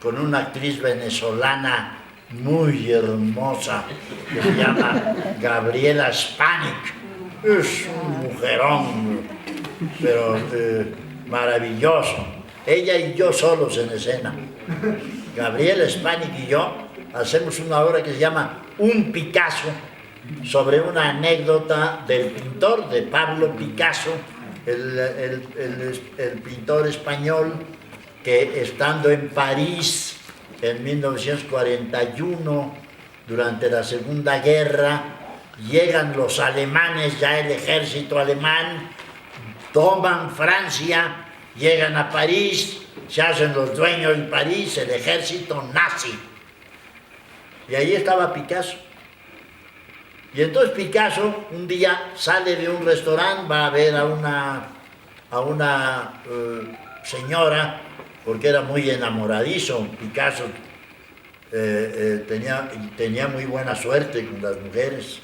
[SPEAKER 2] con una actriz venezolana muy hermosa que se llama Gabriela Spanik. Es un mujerón, pero maravilloso. Ella y yo solos en escena. Gabriela Spanik y yo hacemos una obra que se llama Un Picasso, sobre una anécdota del pintor, de Pablo Picasso, el pintor español que, estando en París en 1941, durante la Segunda Guerra, llegan los alemanes, ya el ejército alemán, toman Francia, llegan a París, se hacen los dueños de París, el ejército nazi. Y ahí estaba Picasso. Y entonces Picasso un día sale de un restaurante, va a ver a una señora, porque era muy enamoradizo Picasso, tenía muy buena suerte con las mujeres.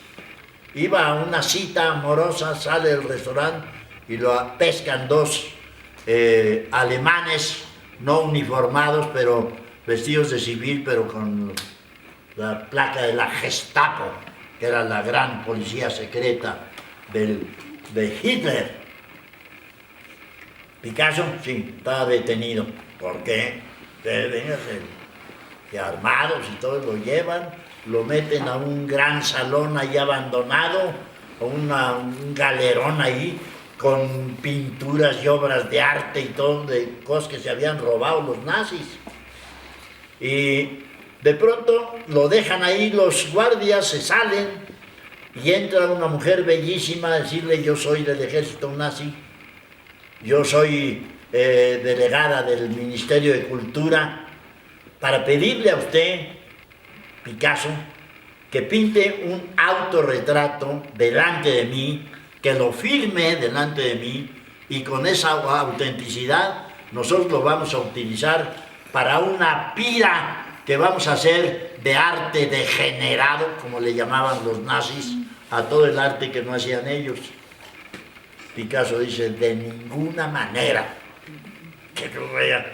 [SPEAKER 2] Iba a una cita amorosa, sale del restaurante y lo pescan dos alemanes, no uniformados, pero vestidos de civil, pero con la placa de la Gestapo, que era la gran policía secreta de Hitler. Picasso, sí, estaba detenido. ¿Por qué? Que armados y todos lo llevan, lo meten a un gran salón ahí abandonado, a un galerón ahí, con pinturas y obras de arte y todo, de cosas que se habían robado los nazis. Y de pronto lo dejan ahí, los guardias se salen y entra una mujer bellísima a decirle: yo soy del ejército nazi, yo soy delegada del Ministerio de Cultura, para pedirle a usted, Picasso, que pinte un autorretrato delante de mí, que lo firme delante de mí, y con esa autenticidad nosotros lo vamos a utilizar para una pira que vamos a hacer de arte degenerado, como le llamaban los nazis a todo el arte que no hacían ellos. Picasso dice: de ninguna manera que yo voy a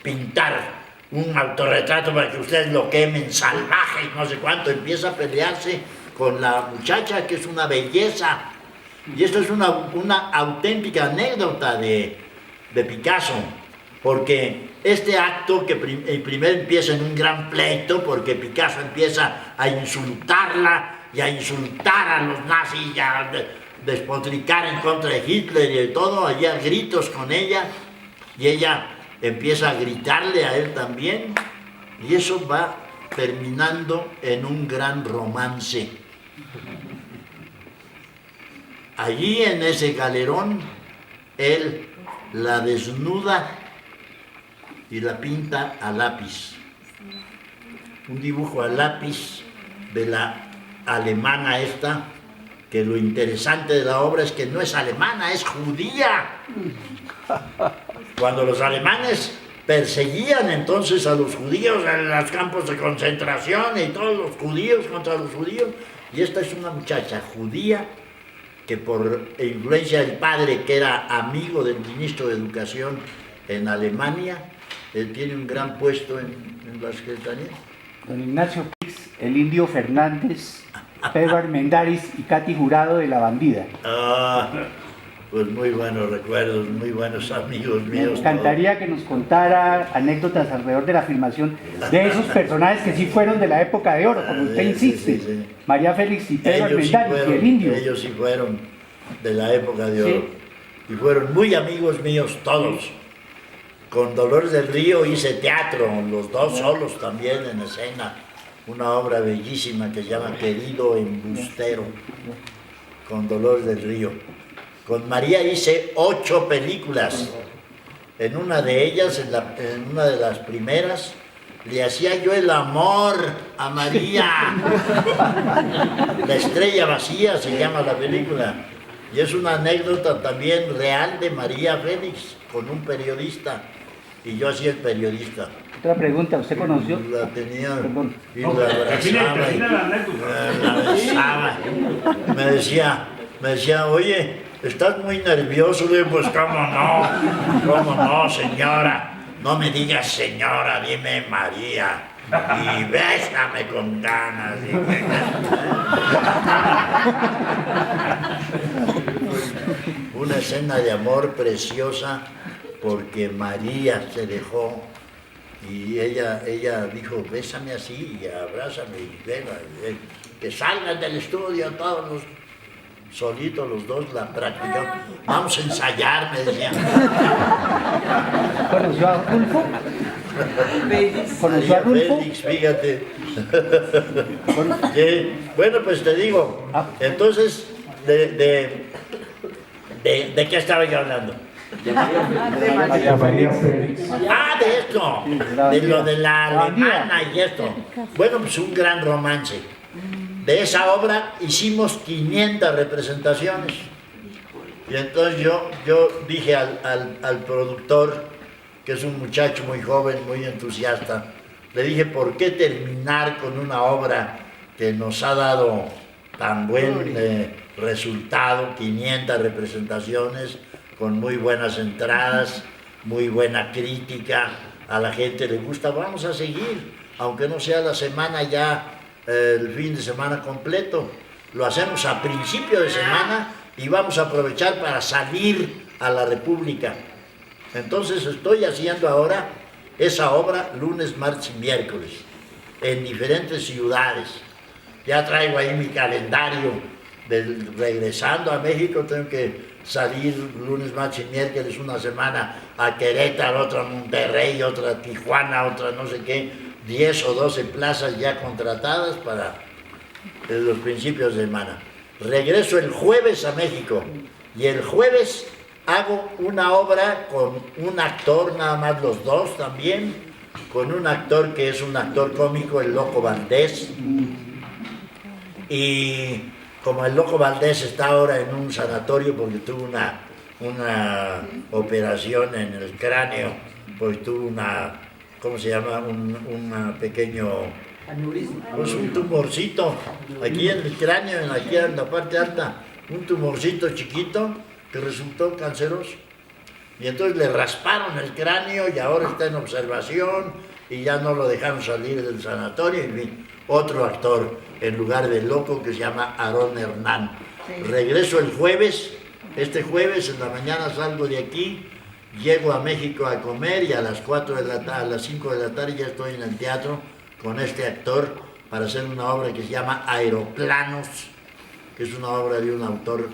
[SPEAKER 2] pintar un autorretrato para que ustedes lo quemen salvaje y no sé cuánto. Empieza a pelearse con la muchacha, que es una belleza. Y esto es una auténtica anécdota de Picasso, porque este acto que primero empieza en un gran pleito, porque Picasso empieza a insultarla y a insultar a los nazis y a despotricar en contra de Hitler y de todo, allá gritos con ella, y ella empieza a gritarle a él también, y eso va terminando en un gran romance. Allí en ese galerón, él la desnuda y la pinta a lápiz. Un dibujo a lápiz de la alemana esta, que lo interesante de la obra es que no es alemana, es judía. Cuando los alemanes perseguían entonces a los judíos en los campos de concentración y todos los judíos contra los judíos, y esta es una muchacha judía que por influencia del padre, que era amigo del ministro de Educación en Alemania, tiene un gran puesto en la Secretaría.
[SPEAKER 4] Don Ignacio Pix, el Indio Fernández, Pedro Armendáriz y Katy Jurado de La Bandida.
[SPEAKER 2] Pues muy buenos recuerdos, muy buenos amigos míos.
[SPEAKER 4] Me encantaría que nos contara anécdotas alrededor de la filmación de esos personajes que sí fueron de la época de oro, como usted insiste. Sí. María Félix y Pedro Armendáriz y el Indio.
[SPEAKER 2] Ellos sí fueron de la época de oro. Sí. Y fueron muy amigos míos todos. Con Dolores del Río hice teatro, los dos solos también en escena. Una obra bellísima que se llama Querido Embustero, con Dolores del Río. Con María hice 8 películas. En una de ellas, en una de las primeras, le hacía yo el amor a María. La estrella vacía se llama la película. Y es una anécdota también real de María Félix con un periodista. Y yo hacía el periodista.
[SPEAKER 4] Otra pregunta, ¿usted conoció?
[SPEAKER 2] La tenía y
[SPEAKER 3] no,
[SPEAKER 2] la abrazaba. La besaba. Me decía, oye, estás muy nervioso. Le digo, pues cómo no, señora. No me digas señora, dime María. Y bésame con ganas. Una escena de amor preciosa, porque María se dejó y ella dijo, bésame así y abrázame y venga, que salgan del estudio todos los solitos, los dos la practicaban. Vamos a ensayar, me decían.
[SPEAKER 4] ¿Conoció a Rulfo? ¿Conoció a Rulfo?
[SPEAKER 2] Félix, fíjate. Sí. Bueno, pues te digo, entonces, ¿de qué estaba yo hablando?
[SPEAKER 1] De María Félix.
[SPEAKER 2] De esto, de lo de la alemana y esto. Bueno, pues un gran romance. De esa obra hicimos 500 representaciones. Y entonces yo dije al productor, que es un muchacho muy joven, muy entusiasta, le dije, ¿por qué terminar con una obra que nos ha dado tan buen resultado? 500 representaciones, con muy buenas entradas, muy buena crítica, a la gente le gusta, vamos a seguir, aunque no sea la semana ya, el fin de semana completo, lo hacemos a principio de semana y vamos a aprovechar para salir a la República. Entonces estoy haciendo ahora esa obra lunes, martes y miércoles, en diferentes ciudades. Ya traigo ahí mi calendario, regresando a México tengo que salir lunes, martes y miércoles una semana a Querétaro, otra a Monterrey, otra a Tijuana, otra no sé qué, 10 o 12 plazas ya contratadas para los principios de semana. Regreso el jueves a México y el jueves hago una obra con un actor, nada más los dos también, con un actor que es un actor cómico, el Loco Valdés, y como el Loco Valdés está ahora en un sanatorio porque tuvo una operación en el cráneo, porque tuvo ¿cómo se llama? Un pequeño, pues un tumorcito, aquí en el cráneo, aquí en la parte alta, un tumorcito chiquito que resultó canceroso. Y entonces le rasparon el cráneo y ahora está en observación y ya no lo dejaron salir del sanatorio. En fin, otro actor en lugar del Loco que se llama Aarón Hernán. Regreso el jueves, este jueves en la mañana salgo de aquí, llego a México a comer y a las 5 de la tarde ya estoy en el teatro con este actor para hacer una obra que se llama Aeroplanos, que es una obra de un autor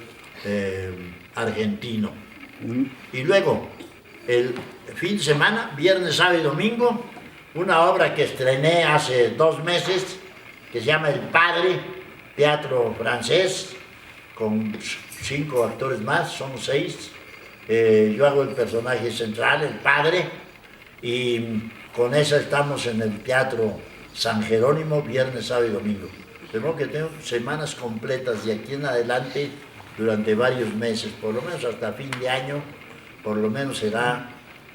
[SPEAKER 2] argentino. Y luego, el fin de semana, viernes, sábado y domingo, una obra que estrené hace 2 meses, que se llama El Padre, teatro francés, con 5 actores más, somos 6. Yo hago el personaje central, el Padre, y con esa estamos en el Teatro San Jerónimo, viernes, sábado y domingo. De modo que tengo semanas completas de aquí en adelante durante varios meses, por lo menos hasta fin de año, por lo menos será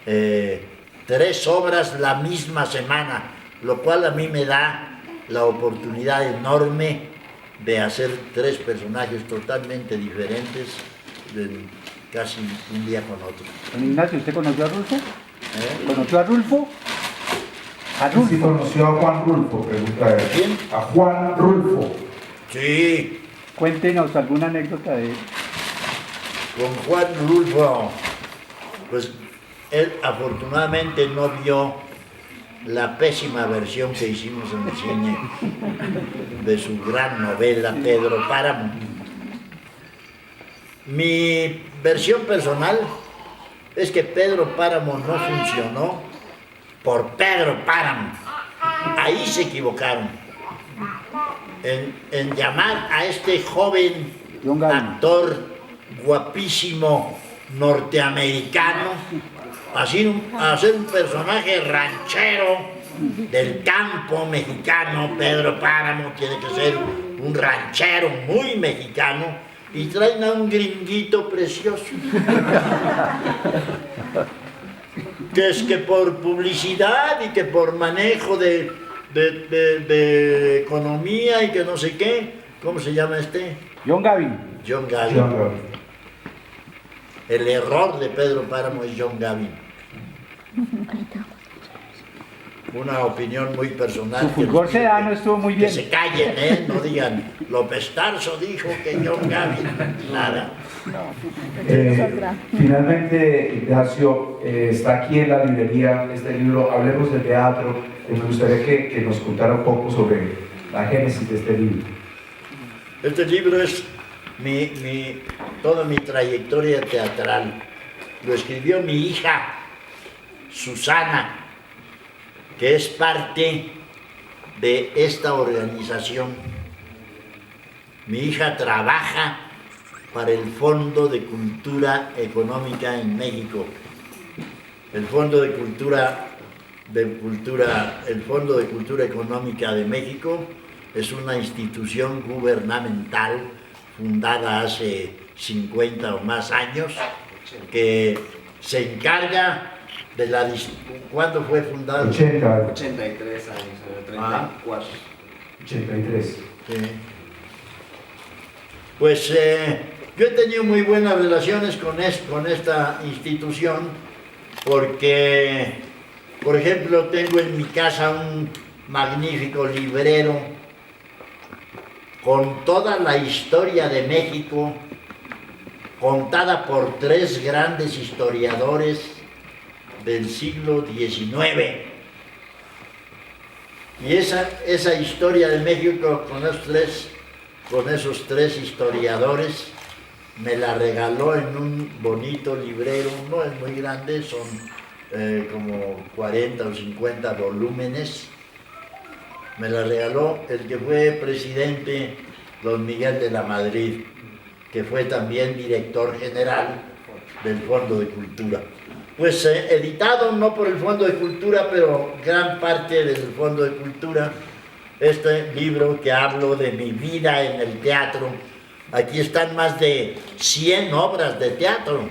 [SPEAKER 2] 3 obras la misma semana, lo cual a mí me da la oportunidad enorme de hacer 3 personajes totalmente diferentes, casi un día con otro.
[SPEAKER 4] Don Ignacio, ¿usted conoció a Rulfo? ¿Conoció a Rulfo? ¿A Rulfo?
[SPEAKER 1] Sí, conoció a Juan Rulfo, pregunta él.
[SPEAKER 2] ¿Quién?
[SPEAKER 1] A Juan Rulfo.
[SPEAKER 2] Sí,
[SPEAKER 4] Cuéntenos alguna anécdota de él.
[SPEAKER 2] con Juan Rulfo, pues él afortunadamente no vio la pésima versión que hicimos en el cine de su gran novela Pedro Páramo. Mi versión personal es que Pedro Páramo no funcionó por Pedro Páramo. Ahí se equivocaron en llamar a este joven actor guapísimo norteamericano a hacer un personaje ranchero del campo mexicano. Pedro Páramo tiene que ser un ranchero muy mexicano y traen a un gringuito precioso que es que por publicidad y que por manejo de economía y que no sé qué, ¿cómo se llama este?
[SPEAKER 4] John Gavin.
[SPEAKER 2] John Gavin. El error de Pedro Páramo es John Gavin. Una opinión muy personal.
[SPEAKER 4] Su fulgor sedano estuvo muy bien.
[SPEAKER 2] Que se callen, no digan, López Tarso dijo que John Gavin, nada.
[SPEAKER 1] Finalmente, Ignacio, está aquí en la librería este libro, Hablemos del Teatro. Me gustaría que nos contara un poco sobre la génesis de este libro.
[SPEAKER 2] Este libro es toda mi trayectoria teatral. Lo escribió mi hija, Susana, que es parte de esta organización. Mi hija trabaja para el Fondo de Cultura Económica en México. El Fondo de Cultura Económica de México es una institución gubernamental fundada hace 50 o más años que se encarga ¿Cuándo fue fundado?
[SPEAKER 5] 83 años, 34.
[SPEAKER 1] 83.
[SPEAKER 2] Sí. Pues yo he tenido muy buenas relaciones con esta institución porque, por ejemplo, tengo en mi casa un magnífico librero con toda la historia de México, contada por 3 grandes historiadores del siglo XIX. Y esa historia de México con esos 3 historiadores me la regaló en un bonito librero, no es muy grande, son como 40 o 50 volúmenes. Me la regaló el que fue presidente, don Miguel de la Madrid, que fue también director general del Fondo de Cultura. Pues editado no por el Fondo de Cultura, pero gran parte del Fondo de Cultura, este libro que hablo de mi vida en el teatro. Aquí están más de 100 obras de teatro.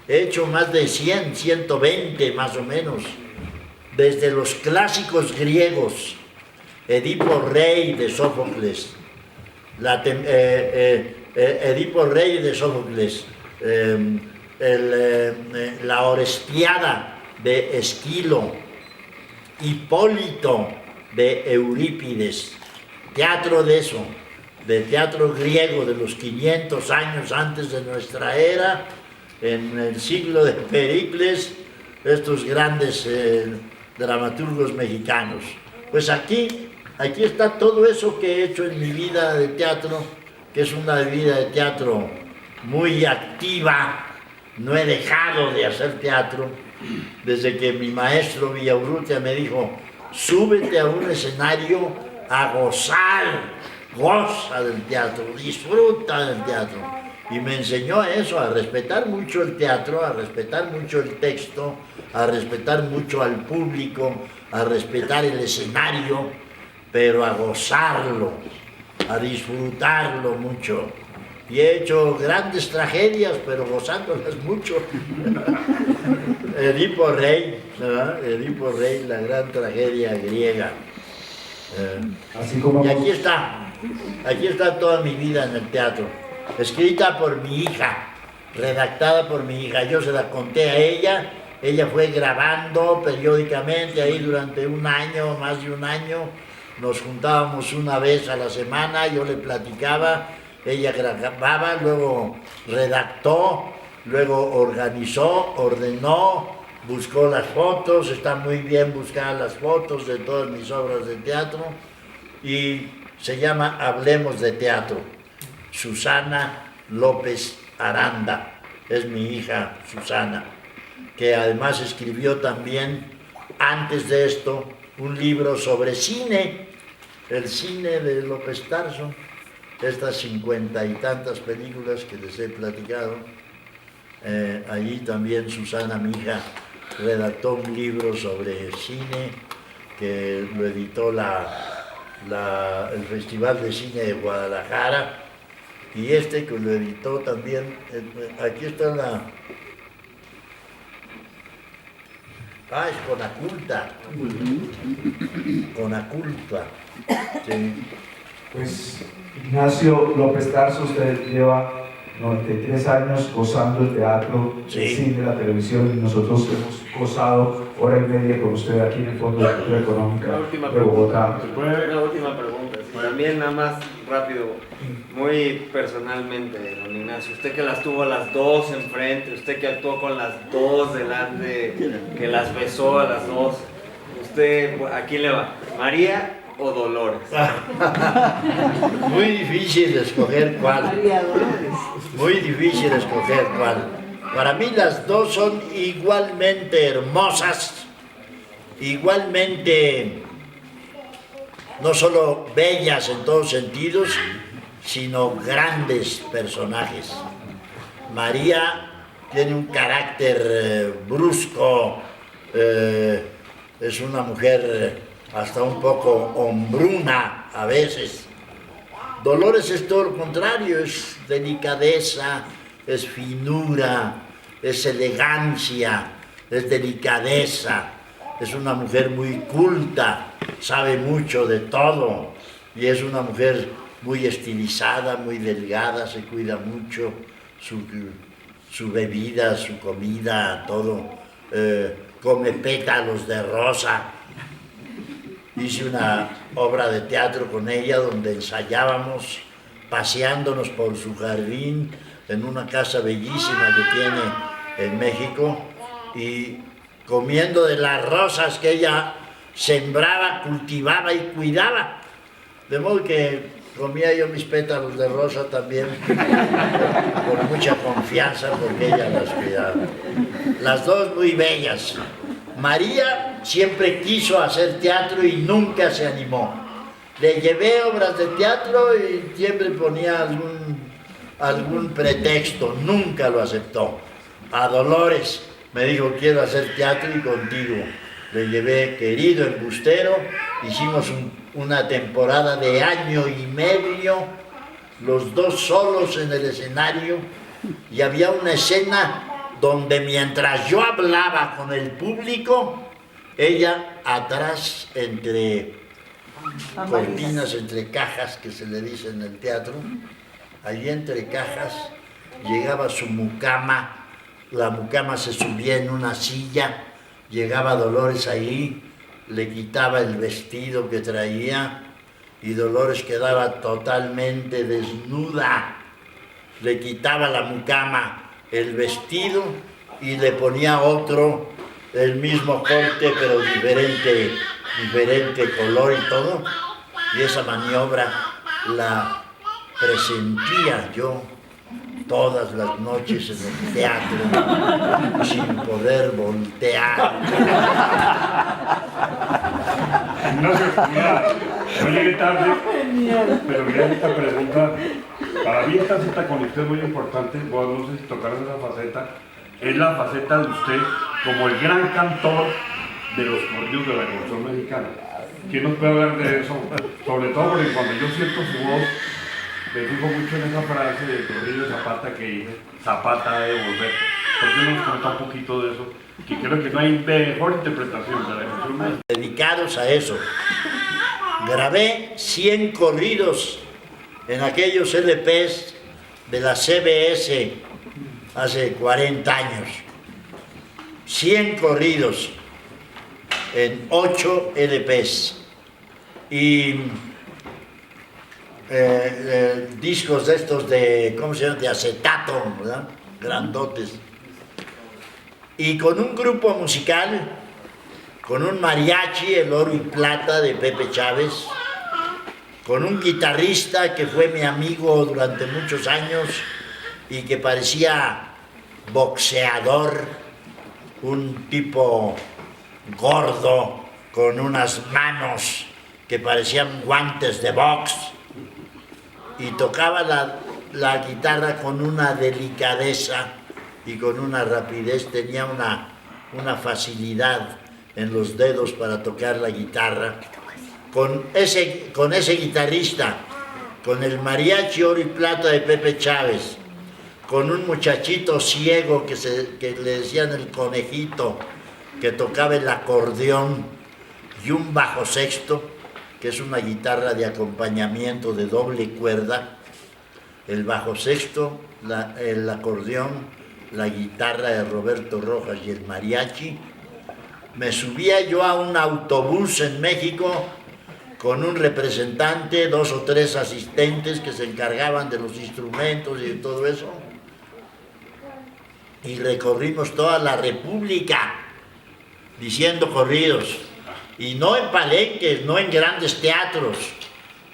[SPEAKER 2] He hecho más de 100, 120 más o menos. Desde los clásicos griegos, Edipo Rey de Sófocles, Edipo Rey de Sófocles, la Orestiada de Esquilo, Hipólito de Eurípides, teatro de eso, de teatro griego de los 500 años antes de nuestra era, en el siglo de Pericles, estos grandes dramaturgos mexicanos. Pues aquí está todo eso que he hecho en mi vida de teatro, que es una vida de teatro muy activa. No he dejado de hacer teatro desde que mi maestro Villaurrutia me dijo: súbete a un escenario a gozar, goza del teatro, disfruta del teatro. Y me enseñó eso, a respetar mucho el teatro, a respetar mucho el texto, a respetar mucho al público, a respetar el escenario, pero a gozarlo, a disfrutarlo mucho. Y he hecho grandes tragedias, pero gozándolas mucho. Edipo Rey, ¿verdad? Edipo Rey, la gran tragedia griega.
[SPEAKER 1] Así como
[SPEAKER 2] Y aquí está toda mi vida en el teatro, escrita por mi hija, redactada por mi hija. Yo se la conté a ella fue grabando periódicamente ahí durante un año, más de un año. Nos juntábamos una vez a la semana, yo le platicaba, ella grababa, luego redactó, luego organizó, ordenó, buscó las fotos. Está muy bien buscar las fotos de todas mis obras de teatro, y se llama Hablemos de Teatro. Susana López Aranda, es mi hija Susana, que además escribió también, antes de esto, un libro sobre cine, el cine de López Tarso, estas 50 y tantas películas que les he platicado. Allí también Susana, mi hija, redactó un libro sobre cine que lo editó el Festival de Cine de Guadalajara, y que lo editó también, aquí está es Conaculta. Sí.
[SPEAKER 1] Pues Ignacio López Tarso, usted lleva 93 años gozando el teatro,
[SPEAKER 2] Sí.
[SPEAKER 1] el cine, la televisión, y nosotros hemos gozado hora y media con usted aquí en el Fondo de Cultura Económica
[SPEAKER 5] Una última
[SPEAKER 1] de Bogotá.
[SPEAKER 5] Una última pregunta. Sí. También nada más rápido, muy personalmente, don Ignacio, usted que las tuvo las dos enfrente, usted que actuó con las dos delante, que las besó a las dos, ¿usted a quién le va? ¿María o Dolores?
[SPEAKER 2] Muy difícil escoger cuál. Muy difícil escoger cuál. Para mí las dos son igualmente hermosas, igualmente no solo bellas en todos sentidos, sino grandes personajes. María tiene un carácter brusco, es una mujer hasta un poco hombruna a veces. Dolores es todo lo contrario, es delicadeza, es finura, es elegancia, es delicadeza, es una mujer muy culta, sabe mucho de todo y es una mujer muy estilizada, muy delgada, se cuida mucho, su bebida, su comida, todo, come pétalos de rosa. Hice una obra de teatro con ella donde ensayábamos paseándonos por su jardín en una casa bellísima que tiene en México y comiendo de las rosas que ella sembraba, cultivaba y cuidaba. De modo que comía yo mis pétalos de rosa también con mucha confianza porque ella las cuidaba. Las dos muy bellas. María siempre quiso hacer teatro y nunca se animó. Le llevé obras de teatro y siempre ponía algún pretexto, nunca lo aceptó. A Dolores me dijo, quiero hacer teatro y contigo. Le llevé Querido Embustero, hicimos una temporada de año y medio, los dos solos en el escenario, y había una escena donde mientras yo hablaba con el público, ella atrás entre cortinas, entre cajas que se le dice en el teatro, allí entre cajas llegaba su mucama, la mucama se subía en una silla, llegaba Dolores ahí, le quitaba el vestido que traía y Dolores quedaba totalmente desnuda, le quitaba la mucama el vestido y le ponía otro, el mismo corte pero diferente color y todo, y esa maniobra la presentía yo todas las noches en el teatro sin poder voltear.
[SPEAKER 3] Ignacio, mira, yo llegué tarde, pero mira esta pregunta. Para mí esta cita con usted es muy importante, vos no sé si tocar esa faceta, es la faceta de usted como el gran cantor de los corridos de la canción mexicana. ¿Quién nos puede hablar de eso? Sobre todo porque cuando yo siento su voz, me fijo mucho en esa frase del corrido de Zapata que dice, Zapata debe volver. ¿Por qué no nos cuenta un poquito de eso? Que creo que no hay mejor interpretación de la canción mexicana.
[SPEAKER 2] Dedicados a eso. Grabé 100 corridos en aquellos LPs de la CBS hace 40 años. 100 corridos en 8 LPs. Y discos de estos de, ¿cómo se llama? De acetato, ¿verdad? Grandotes. Y con un grupo musical, con un mariachi, el Oro y Plata de Pepe Chávez, con un guitarrista que fue mi amigo durante muchos años y que parecía boxeador, un tipo gordo, con unas manos que parecían guantes de box, y tocaba la guitarra con una delicadeza y con una rapidez, tenía una facilidad en los dedos para tocar la guitarra. Con ese guitarrista, con el mariachi Oro y Plata de Pepe Chávez, con un muchachito ciego que le decían el conejito, que tocaba el acordeón, y un bajo sexto, que es una guitarra de acompañamiento de doble cuerda, el bajo sexto, el acordeón, la guitarra de Roberto Rojas y el mariachi. Me subía yo a un autobús en México con un representante, 2 o 3 asistentes que se encargaban de los instrumentos y de todo eso, y recorrimos toda la República diciendo corridos, y no en palenques, no en grandes teatros,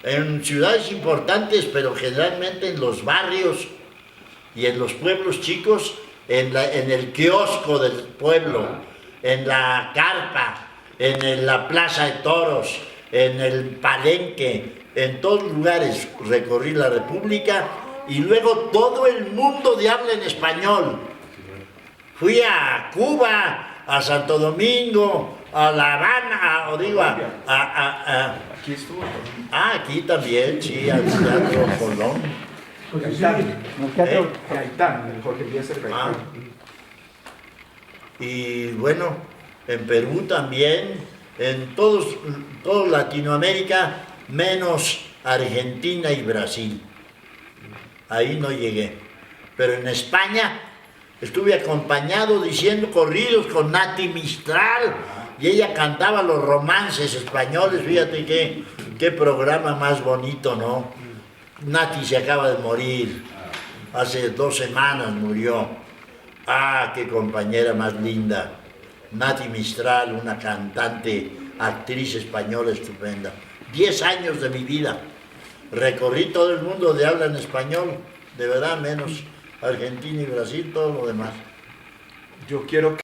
[SPEAKER 2] en ciudades importantes, pero generalmente en los barrios y en los pueblos chicos, en el kiosco del pueblo, en la carpa, en la plaza de toros, en el palenque, en todos lugares recorrí la República, y luego todo el mundo de habla en español. Fui a Cuba, a Santo Domingo, a La Habana,
[SPEAKER 1] Aquí estuvo.
[SPEAKER 2] aquí también, sí, al Teatro Colón.
[SPEAKER 1] Gaitán,
[SPEAKER 4] El teatro
[SPEAKER 1] Gaitán, el Jorge Eliezer Gaitán.
[SPEAKER 2] y bueno, en Perú también, en toda Latinoamérica, menos Argentina y Brasil. Ahí no llegué. Pero en España estuve acompañado diciendo corridos con Nati Mistral, y ella cantaba los romances españoles. Fíjate qué programa más bonito, ¿no? Nati se acaba de morir, hace 2 semanas murió. Ah, qué compañera más linda. Nati Mistral, una cantante, actriz española estupenda. 10 años de mi vida. Recorrí todo el mundo de habla en español, de verdad, menos Argentina y Brasil, todo lo demás.
[SPEAKER 6] Yo quiero